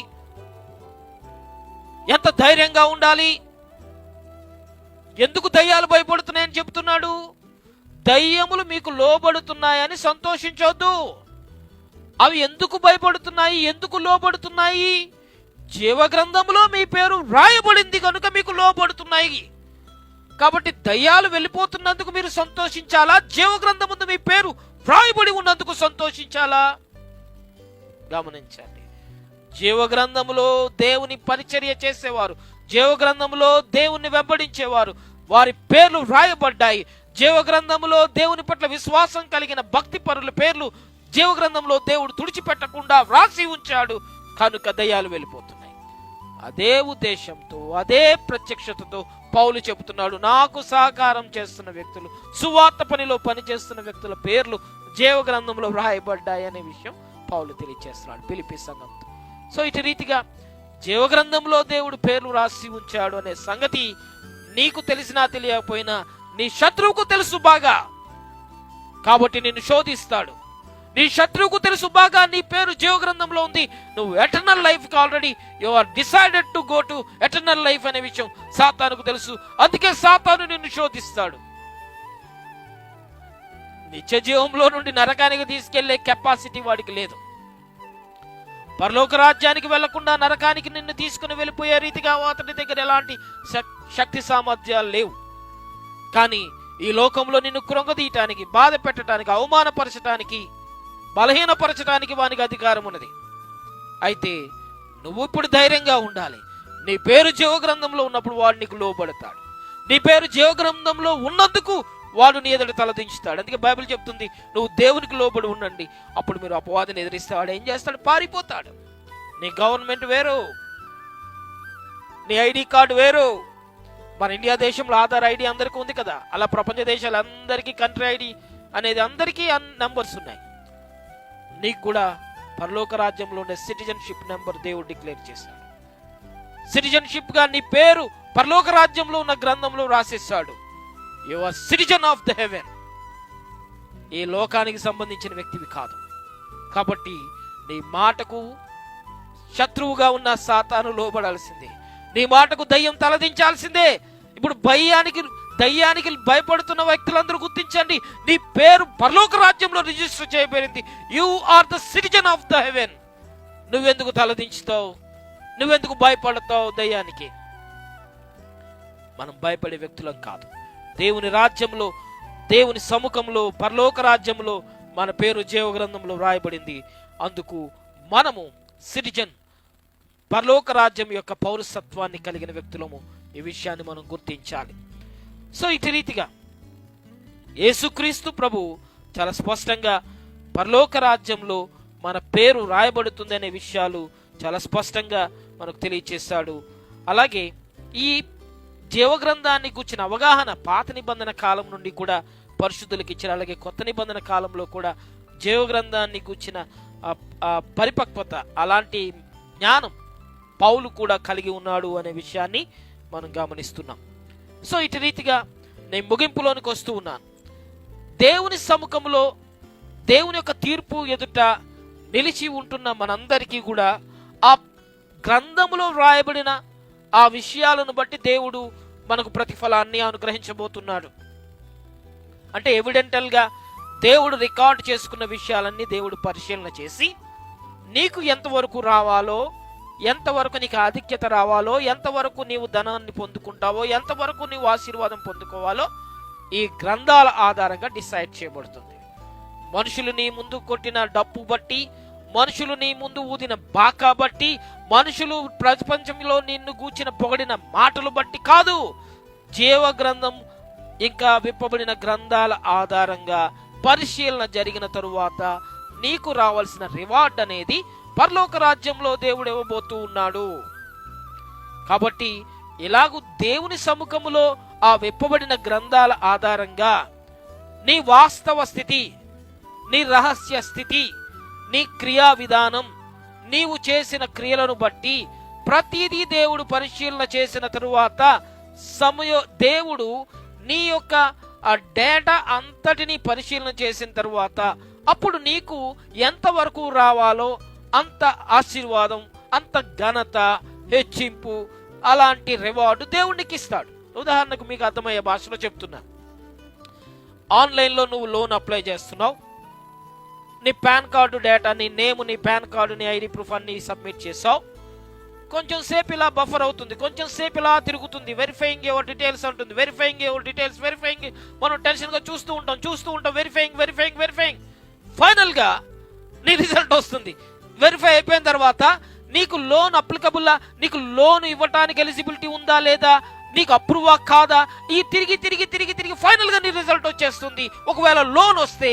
ఎంత ధైర్యంగా ఉండాలి? ఎందుకు దయ్యాలు భయపడుతున్నాయని చెప్తున్నాడు? దయ్యములు మీకు లోబడుతున్నాయని సంతోషించొద్దు. అవి ఎందుకు భయపడుతున్నాయి, ఎందుకు లోబడుతున్నాయి? జీవగ్రంథంలో మీ పేరు రాయబడింది కనుక మీకు లోబడుతున్నాయి. కాబట్టి దయ్యాలు వెళ్ళిపోతున్నందుకు మీరు సంతోషించాలా? జీవగ్రంథం ముందు మీ పేరు వ్రాయబడి ఉన్నందుకు సంతోషించాలా? గమనించండి. జీవగ్రంథములో దేవుని పరిచర్య చేసేవారు, జీవగ్రంథములో దేవుని వెంబడించేవారు, వారి పేర్లు వ్రాయబడ్డాయి. జీవగ్రంథములో దేవుని పట్ల విశ్వాసం కలిగిన భక్తి పరుల పేర్లు జీవగ్రంథంలో దేవుడు తుడిచిపెట్టకుండా వ్రాసి ఉంచాడు కనుక దయ్యాలు వెళ్ళిపోతున్నాయి. అదే ఉద్దేశంతో, అదే ప్రత్యక్షతతో పౌలు చెబుతున్నాడు, నాకు సహకారం చేస్తున్న వ్యక్తులు, సువార్త పనిలో పనిచేస్తున్న వ్యక్తుల పేర్లు జీవగ్రంథంలో వ్రాయబడ్డాయి అనే విషయం పౌలు తెలియజేస్తున్నాడు ఫిలిప్పీ సంఘంతో. సో ఇటు రీతిగా జీవగ్రంథంలో దేవుడు పేర్లు రాసి ఉంచాడు అనే సంగతి నీకు తెలిసినా తెలియకపోయినా నీ శత్రువుకు తెలుసు బాగా. కాబట్టి నిన్ను శోధిస్తాడు. నీ శత్రువుకు తెలుసు బాగా నీ పేరు జీవగ్రంథంలో ఉంది. నువ్వు ఎటర్నల్ లైఫ్ కి already you are decided to go to eternal life అనే విషయం సాతానుకు తెలుసు. అందుకే సాతాను నిన్ను శోధిస్తాడు. నిత్య జీవంలో నుండి నరకానికి తీసుకెళ్లే కెపాసిటీ వాడికి లేదు. పరలోక రాజ్యానికి వెళ్లకుండా నరకానికి నిన్ను తీసుకుని వెళ్ళిపోయే రీతిగా అతని దగ్గర ఎలాంటి శక్తి సామర్థ్యాలు లేవు. కానీ ఈ లోకంలో నిన్ను కృంగదీయటానికి, బాధ పెట్టడానికి, అవమానపరచడానికి, బలహీనపరచడానికి వానికి అధికారం ఉన్నది. అయితే నువ్వు ఇప్పుడు ధైర్యంగా ఉండాలి. నీ పేరు జీవగ్రంథంలో ఉన్నప్పుడు వాడు నీకు లోబడతాడు. నీ పేరు జీవగ్రంథంలో ఉన్నందుకు వాడు నీ ఎదుట తలదించుతాడు. అందుకే బైబిల్ చెప్తుంది, నువ్వు దేవునికి లోబడి ఉండండి, అప్పుడు మీరు అపవాదిని ఎదిరిస్తే వాడు ఏం చేస్తాడు? పారిపోతాడు. నీ గవర్నమెంట్ వేరు, నీ ఐడి కార్డు వేరు. మన ఇండియా దేశంలో ఆధార్ ఐడి అందరికీ ఉంది కదా, అలా ప్రపంచ దేశాలందరికీ కంట్రీ ఐడి అనేది అందరికీ నంబర్స్ ఉన్నాయి. నీకు కూడా పరలోక రాజ్యంలో ఉండే సిటిజన్షిప్ నెంబర్ దేవుడు డిక్లేర్ చేశాడు. సిటిజన్షిప్ గా నీ పేరు పరలోక రాజ్యంలో ఉన్న గ్రంథంలో రాసేస్తాడు. You are citizen of the heaven. ఈ లోకానికి సంబంధించిన వ్యక్తివి కాదు. కాబట్టి నీ మాటకు శత్రువుగా ఉన్న సాతాను లోబడాల్సిందే. నీ మాటకు దయ్యం తలదించాల్సిందే. ఇప్పుడు దయ్యానికి భయపడుతున్న వ్యక్తులందరూ గుర్తించండి, నీ పేరు పరలోక రాజ్యంలో రిజిస్టర్ చేయబడింది. You are the citizen of the heaven. నువ్వెందుకు తలదించుతావు? నువ్వెందుకు భయపడతావు దయ్యానికి? మనం భయపడే వ్యక్తులం కాదు. దేవుని రాజ్యంలో, దేవుని సముఖంలో, పరలోక రాజ్యంలో మన పేరు జీవగ్రంథంలో వ్రాయబడింది. అందుకు మనము సిటిజన్, పరలోక రాజ్యం యొక్క పౌరసత్వాన్ని కలిగిన వ్యక్తులము. ఈ విషయాన్ని మనం గుర్తించాలి. సో ఇటు రీతిగా యేసుక్రీస్తు ప్రభు చాలా స్పష్టంగా పరలోక రాజ్యంలో మన పేరు రాయబడుతుంది అనే విషయాలు చాలా స్పష్టంగా మనకు తెలియచేశాడు. అలాగే ఈ జీవగ్రంథాన్ని గుర్చిన అవగాహన పాత నిబంధన కాలం నుండి కూడా పరిశుద్ధులకు ఇచ్చారు. అలాగే కొత్త నిబంధన కాలంలో కూడా జీవ గ్రంథాన్ని గూర్చిన పరిపక్వత, అలాంటి జ్ఞానం పౌలు కూడా కలిగి ఉన్నాడు అనే విషయాన్ని మనం గమనిస్తున్నాం. సో ఇటు రీతిగా నేను ముగింపులోనికి వస్తూ ఉన్నాను. దేవుని సముఖంలో దేవుని యొక్క తీర్పు ఎదుట నిలిచి ఉంటున్న మనందరికీ కూడా ఆ గ్రంథములో వ్రాయబడిన ఆ విషయాలను బట్టి దేవుడు మనకు ప్రతిఫలాన్ని అనుగ్రహించబోతున్నాడు. అంటే ఎవిడెంటల్గా దేవుడు రికార్డ్ చేసుకున్న విషయాలన్నీ దేవుడు పరిశీలన చేసి నీకు ఎంతవరకు రావాలో, ఎంతవరకు నీకు ఆధిక్యత రావాలో, ఎంతవరకు నీవు ధనాన్ని పొందుకుంటావో, ఎంతవరకు నీవు ఆశీర్వాదం పొందుకోవాలో ఈ గ్రంథాల ఆధారంగా డిసైడ్ చేయబడుతుంది. మనుషులు నీ ముందు కొట్టిన డప్పు బట్టి, మనుషులు నీ ముందు ఊదిన బాకా బట్టి, మనుషులు ప్రపంచంలో నిన్ను గూర్చిన పొగడిన మాటలు బట్టి కాదు, జీవ గ్రంథం ఇంకా విప్పబడిన గ్రంథాల ఆధారంగా పరిశీలన జరిగిన తరువాత నీకు రావాల్సిన రివార్డ్ అనేది పరలోక రాజ్యంలో దేవుడు ఇవ్వబోతూ ఉన్నాడు. కాబట్టి ఇలాగూ దేవుని సముఖములో ఆ విప్పబడిన గ్రంథాల ఆధారంగా నీ వాస్తవ స్థితి, నీ రహస్య స్థితి, నీ క్రియా విధానం, నీవు చేసిన క్రియలను బట్టి ప్రతిదీ దేవుడు పరిశీలన చేసిన తరువాత దేవుడు నీ యొక్క ఆ డేటా అంతటిని పరిశీలన చేసిన తరువాత అప్పుడు నీకు ఎంతవరకు రావాలో అంత ఆశీర్వాదం, అంత ఘనత, హెచ్చింపు, అలాంటి రివార్డు దేవునికి ఇస్తాడు. ఉదాహరణకు మీకు అర్థమయ్యే భాషలో చెప్తున్నా. ఆన్లైన్లో నువ్వు లోన్ అప్లై చేస్తున్నావు. నీ పాన్ కార్డు డేటా, నీ నేమ్, నీ పాన్ కార్డు, నీ ఐడి ప్రూఫ్ అన్ని సబ్మిట్ చేసావు. కొంచెం సేపు ఇలా బఫర్ అవుతుంది, కొంచెం సేపు ఇలా తిరుగుతుంది, వెరిఫైయింగ్ యువర్ డీటెయిల్స్ అంటుంది, వెరిఫైయింగ్ యువర్ డీటెయిల్స్, వెరిఫైయింగ్. మనం టెన్షన్గా చూస్తూ ఉంటాం, వెరిఫైయింగ్. ఫైనల్గా నీ రిజల్ట్ వస్తుంది. వెరిఫై అయిపోయిన తర్వాత నీకు లోన్ అప్లికబుల్లా, నీకు లోన్ ఇవ్వటానికి ఎలిజిబిలిటీ ఉందా లేదా, నీకు అప్రూవా కాదా, ఈ తిరిగి ఫైనల్గా నీ రిజల్ట్ వచ్చేస్తుంది. ఒకవేళ లోన్ వస్తే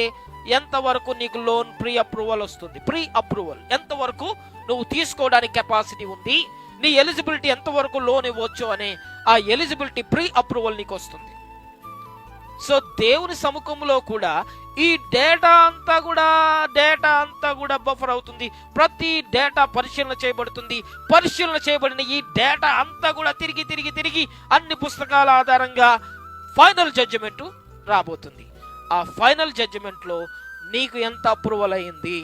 ఎంతవరకు నీకు లోన్ ప్రీ అప్రూవల్ వస్తుంది, ప్రీ అప్రూవల్ ఎంతవరకు నువ్వు తీసుకోవడానికి కెపాసిటీ ఉంది, నీ ఎలిజిబిలిటీ ఎంతవరకు లోన్ ఇవ్వచ్చు అనే ఆ ఎలిజిబిలిటీ ప్రీ అప్రూవల్ నీకు వస్తుంది. సో దేవుని సముఖంలో కూడా ఈ డేటా అంతా కూడా బఫర్ అవుతుంది. ప్రతి డేటా పరిశీలన చేయబడుతుంది. పరిశీలన చేయబడిన ఈ డేటా అంతా కూడా తిరిగి అన్ని పుస్తకాల ఆధారంగా ఫైనల్ జడ్జిమెంట్ రాబోతుంది. ఆ ఫైనల్ జడ్జిమెంట్లో నీకు ఎంత అప్రూవల్ అయింది,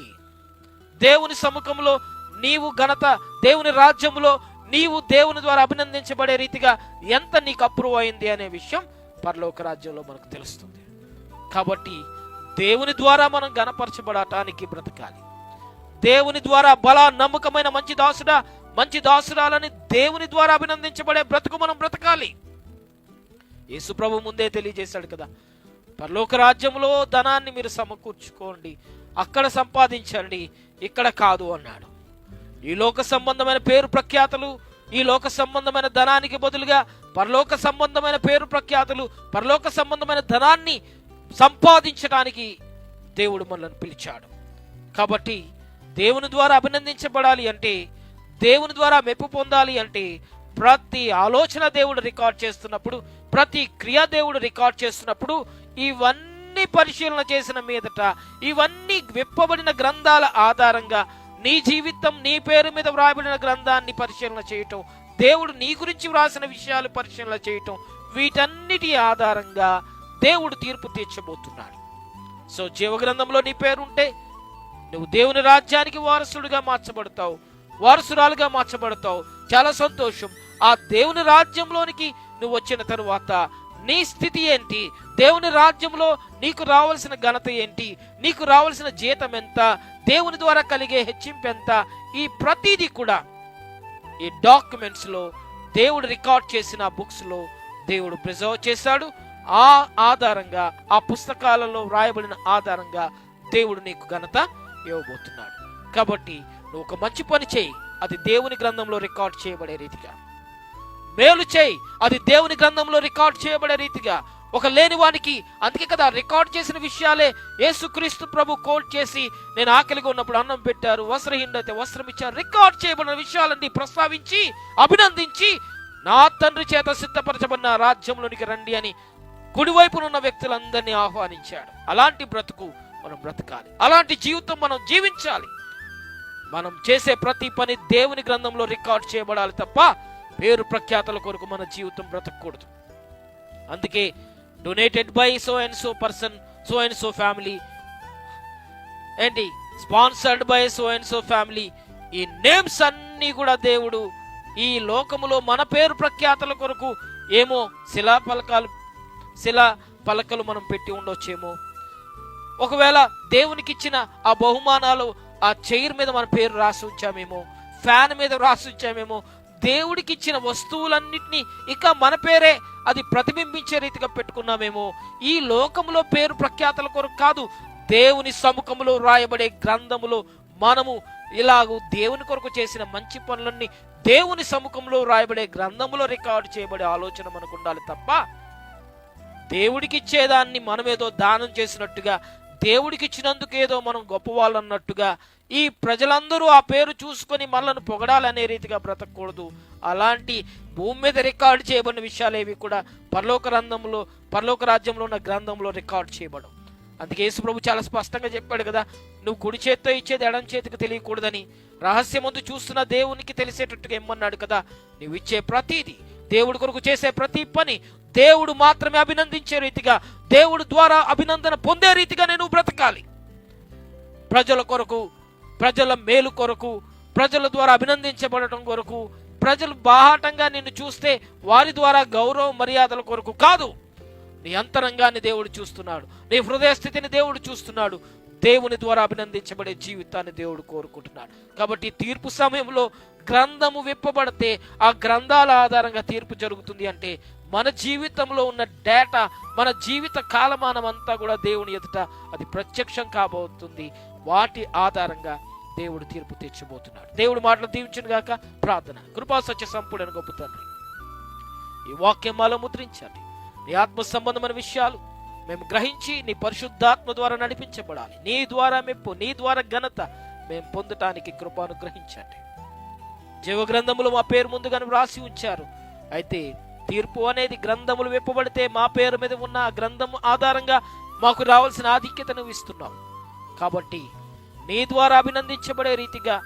దేవుని సముఖంలో నీవు ఘనత, దేవుని రాజ్యంలో నీవు దేవుని ద్వారా అభినందించబడే రీతిగా ఎంత నీకు అప్రూవ్ అయింది అనే విషయం పరలోక రాజ్యంలో మనకు తెలుస్తుంది. కాబట్టి దేవుని ద్వారా మనం ఘనపరచబడటానికి బ్రతకాలి. దేవుని ద్వారా నమ్మకమైన మంచి దాసురాలని దేవుని ద్వారా అభినందించబడే బ్రతుకు మనం బ్రతకాలి. యేసు ప్రభు ముందే తెలియజేశాడు కదా, పరలోక రాజ్యంలో ధనాన్ని మీరు సమకూర్చుకోండి, అక్కడ సంపాదించండి, ఇక్కడ కాదు అన్నాడు. ఈ లోక సంబంధమైన పేరు ప్రఖ్యాతులు, ఈ లోక సంబంధమైన ధనానికి బదులుగా పరలోక సంబంధమైన పేరు ప్రఖ్యాతులు, పరలోక సంబంధమైన ధనాన్ని సంపాదించడానికి దేవుడు మనల్ని పిలిచాడు. కాబట్టి దేవుని ద్వారా అభినందించబడాలి అంటే, దేవుని ద్వారా మెప్పు పొందాలి అంటే, ప్రతి ఆలోచన దేవుడు రికార్డ్ చేస్తున్నప్పుడు, ప్రతి క్రియ దేవుడు రికార్డ్ చేస్తున్నప్పుడు ఇవన్నీ పరిశీలన చేసిన మీదట, ఇవన్నీ విప్పబడిన గ్రంథాల ఆధారంగా నీ జీవితం, నీ పేరు మీద వ్రాయబడిన గ్రంథాన్ని పరిశీలన చేయటం, దేవుడు నీ గురించి వ్రాసిన విషయాలు పరిశీలన చేయటం, వీటన్నిటి ఆధారంగా దేవుడు తీర్పు తీర్చబోతున్నాడు. సో జీవగ్రంథంలో నీ పేరుంటే నువ్వు దేవుని రాజ్యానికి వారసుడుగా మార్చబడతావు, వారసురాలుగా మార్చబడతావు. చాలా సంతోషం. ఆ దేవుని రాజ్యంలోనికి నువ్వు వచ్చిన తరువాత నీ స్థితి ఏంటి, దేవుని రాజ్యంలో నీకు రావాల్సిన ఘనత ఏంటి, నీకు రావాల్సిన జీతం ఎంత, దేవుని ద్వారా కలిగే హెచ్చింపు ఎంత, ఈ ప్రతిదీ కూడా ఈ డాక్యుమెంట్స్లో దేవుడు రికార్డ్ చేసిన బుక్స్లో దేవుడు ప్రిజర్వ్ చేశాడు. ఆ ఆధారంగా, ఆ పుస్తకాలలో వ్రాయబడిన ఆధారంగా దేవుడు నీకు ఘనత ఇవ్వబోతున్నాడు. కాబట్టి నువ్వు ఒక మంచి పని చేయి, అది దేవుని గ్రంథంలో రికార్డ్ చేయబడే రీతిగా. మేలు చేయి, అది దేవుని గ్రంథంలో రికార్డ్ చేయబడే రీతిగా. ఒక లేనివానికి, అందుకే కదా రికార్డ్ చేసిన విషయాలే యేసుక్రీస్తు ప్రభు కోట్ చేసి, నేను ఆకలిగా ఉన్నప్పుడు అన్నం పెట్టారు, వస్త్రహీనుడైతే వస్త్రం ఇచ్చారు, రికార్డ్ చేయబడిన విషయాలన్నీ ప్రస్తావించి అభినందించి, నా తండ్రి చేత సిద్ధపరచబడిన రాజ్యంలోనికి రండి అని కుడివైపున ఉన్న వ్యక్తులందరినీ ఆహ్వానించాడు. అలాంటి బ్రతుకు మనం బ్రతకాలి, అలాంటి జీవితం మనం జీవించాలి. మనం చేసే ప్రతి పని దేవుని గ్రంథంలో రికార్డ్ చేయబడాలి తప్ప పేరు ప్రఖ్యాతల కొరకు మన జీవితం బ్రతకూడదు. అందుకే donated by so and so person, so and so family, ఏంటి sponsored by so and so family, ఈ నేమ్స్ అన్నీ కూడా దేవుడు ఈ లోకములో మన పేరు ప్రఖ్యాతల కొరకు ఏమో శిలా పలకలు మనం పెట్టి ఉండొచ్చేమో. ఒకవేళ దేవునికి ఇచ్చిన ఆ బహుమానాలు ఆ చైర్ మీద మన పేరు రాసి ఉంచామేమో, ఫ్యాన్ మీద రాసి ఉంచామేమో. దేవుడికి ఇచ్చిన వస్తువులన్నిటినీ ఇక మన పేరే అది ప్రతిబింబించే రీతిగా పెట్టుకున్నామేమో. ఈ లోకములో పేరు ప్రఖ్యాతల కొరకు కాదు, దేవుని సముఖములో రాయబడే గ్రంథములో మనము ఇలాగూ దేవుని కొరకు చేసిన మంచి పనులన్నీ దేవుని సముఖంలో రాయబడే గ్రంథములో రికార్డు చేయబడే ఆలోచన మనకు ఉండాలి తప్ప దేవుడికి ఇచ్చేదాన్ని మనమేదో దానం చేసినట్టుగా, దేవుడికి ఇచ్చినందుకు ఏదో మనం గొప్పవాళ్ళు అన్నట్టుగా ఈ ప్రజలందరూ ఆ పేరు చూసుకొని మనల్ని పొగడాలనే రీతిగా బ్రతకూడదు. అలాంటి భూమి మీద రికార్డు చేయబడిన విషయాలు ఏవి కూడా పరలోక రాజ్యంలో ఉన్న గ్రంథంలో రికార్డు చేయబడవు. అందుకే యేసు ప్రభు చాలా స్పష్టంగా చెప్పాడు కదా, నువ్వు కుడి చేత్తో ఇచ్చేది ఎడం చేతికి తెలియకూడదని, రహస్యమందు చూస్తున్న దేవునికి తెలిసేటట్టుగా ఇమ్మన్నాడు కదా. నువ్వు ఇచ్చే ప్రతిదీ, దేవుడి కొరకు చేసే ప్రతి పని దేవుడు మాత్రమే అభినందించే రీతిగా, దేవుడు ద్వారా అభినందన పొందే రీతిగా నేను బ్రతకాలి. ప్రజల కొరకు, ప్రజల మేలు కొరకు, ప్రజల ద్వారా అభినందించబడటం కొరకు, ప్రజలు బాహాటంగా నిన్ను చూస్తే వారి ద్వారా గౌరవ మర్యాదల కొరకు కాదు. నీ అంతరంగాన్ని దేవుడు చూస్తున్నాడు, నీ హృదయ స్థితిని దేవుడు చూస్తున్నాడు. దేవుని ద్వారా అభినందించబడే జీవితాన్ని దేవుడు కోరుకుంటున్నాడు. కాబట్టి తీర్పు సమయంలో గ్రంథము విప్పబడితే ఆ గ్రంథాల ఆధారంగా తీర్పు జరుగుతుంది. అంటే మన జీవితంలో ఉన్న డేటా, మన జీవిత కాలమానం అంతా కూడా దేవుని ఎదుట అది ప్రత్యక్షం కాబోతుంది. వాటి ఆధారంగా దేవుడు తీర్పు తెచ్చబోతున్నాడు. దేవుడు మాటలు దీవించును గాక. ప్రార్థన. కృపా సత్య సంపూర్ణ గొప్ప తండ్రి, ఈ వాక్యం మాలో ముద్రించండి. నీ ఆత్మ సంబంధమైన విషయాలు మేము గ్రహించి నీ పరిశుద్ధాత్మ ద్వారా నడిపించబడాలి. నీ ద్వారా మెప్పు, నీ ద్వారా ఘనత మేము పొందటానికి కృపను గ్రహించండి. జీవ గ్రంథములు మా పేరు ముందుగానే వ్రాసి ఉంచారు. అయితే తీర్పు అనేది గ్రంథములు విప్పబడితే మా పేరు మీద ఉన్న ఆ గ్రంథము ఆధారంగా మాకు రావాల్సిన ఆధిక్యతను ఇస్తున్నావు. కాబట్టి నీ ద్వారా అభినందించబడే రీతిగా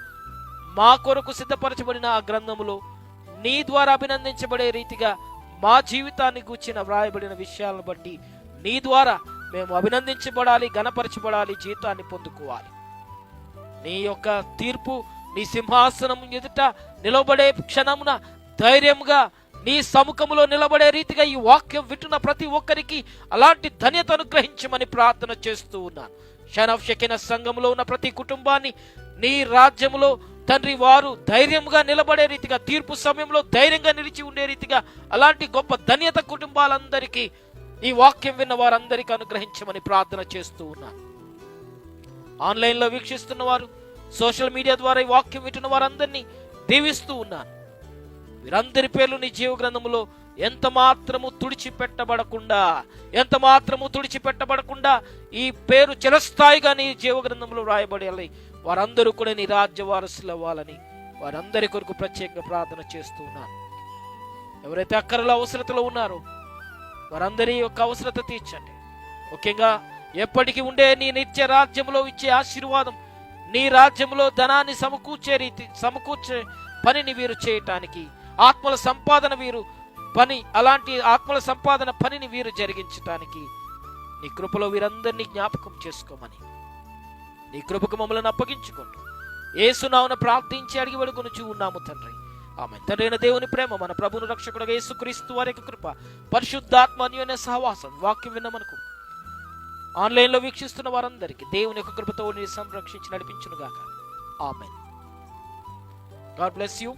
మా కొరకు సిద్ధపరచబడిన ఆ గ్రంథములో నీ ద్వారా అభినందించబడే రీతిగా మా జీవితాన్ని గూర్చిన వ్రాయబడిన విషయాలను బట్టి నీ ద్వారా మేము అభినందించబడాలి, గణపరచబడాలి, జీవితాన్ని పొందుకోవాలి. నీ యొక్క తీర్పు నీ సింహాసనం ఎదుట నిలబడే క్షణమున ధైర్యంగా నీ సముఖములో నిలబడే రీతిగా ఈ వాక్యం వింటున్న ప్రతి ఒక్కరికి అలాంటి ధన్యత అనుగ్రహించమని ప్రార్థన చేస్తూ ఉన్నాను. షనఫ్ షెకెన సంఘములో ఉన్న ప్రతి కుటుంబాన్ని నీ రాజ్యములో తండ్రి వారు ధైర్యంగా నిలబడే రీతిగా, తీర్పు సమయంలో ధైర్యంగా నిలిచి ఉండే రీతిగా అలాంటి గొప్ప ధన్యత కుటుంబాలందరికీ ఈ వాక్యం విన్న వారందరికీ అనుగ్రహించమని ప్రార్థన చేస్తూ ఉన్నాను. ఆన్లైన్లో వీక్షిస్తున్న వారు, సోషల్ మీడియా ద్వారా ఈ వాక్యం వింటున్న వారందరినీ దీవిస్తూ ఉన్నాను. వీరందరి పేర్లు నీ జీవ గ్రంథములో ఎంత మాత్రము తుడిచిపెట్టబడకుండా ఈ పేరు చిరస్థాయిగా నీ జీవ గ్రంథంలో రాయబడాలి. వారందరూ కూడా నీ రాజ్య వారసులు అవ్వాలని వారందరి కొరకు ప్రత్యేకంగా ప్రార్థన చేస్తూ ఉన్నాను. ఎవరైతే అక్కరలో అవసరతలో ఉన్నారో వారందరి యొక్క అవసరత తీర్చండి. ముఖ్యంగా ఎప్పటికీ ఉండే నీ నిత్య రాజ్యంలో ఇచ్చే ఆశీర్వాదం, నీ రాజ్యంలో ధనాన్ని సమకూర్చే పనిని వీరు చేయటానికి, ఆత్మల సంపాదన పనిని వీరు జరిగించటానికి నీ కృపలో వీరందరినీ జ్ఞాపకం చేసుకోమని నీ కృపకు మమ్మల్ని అప్పగించుకుంటూ యేసు నామమున ప్రార్థించి అడిగి వేడుకొనుచు ఉన్నాము తండ్రి. ఆమేన్. తండ్రి అయిన దేవుని ప్రేమ, మన ప్రభువును రక్షకుడుగా యేసుక్రీస్తు వారి యొక్క కృప, పరిశుద్ధాత్మ అన్యోన్య సహవాసం, వాక్యం విన్న మనకు ఆన్లైన్లో వీక్షిస్తున్న వారందరికీ దేవుని యొక్క కృపతో సంరక్షించి నడిపించును గాక. ఆమేన్. God bless you.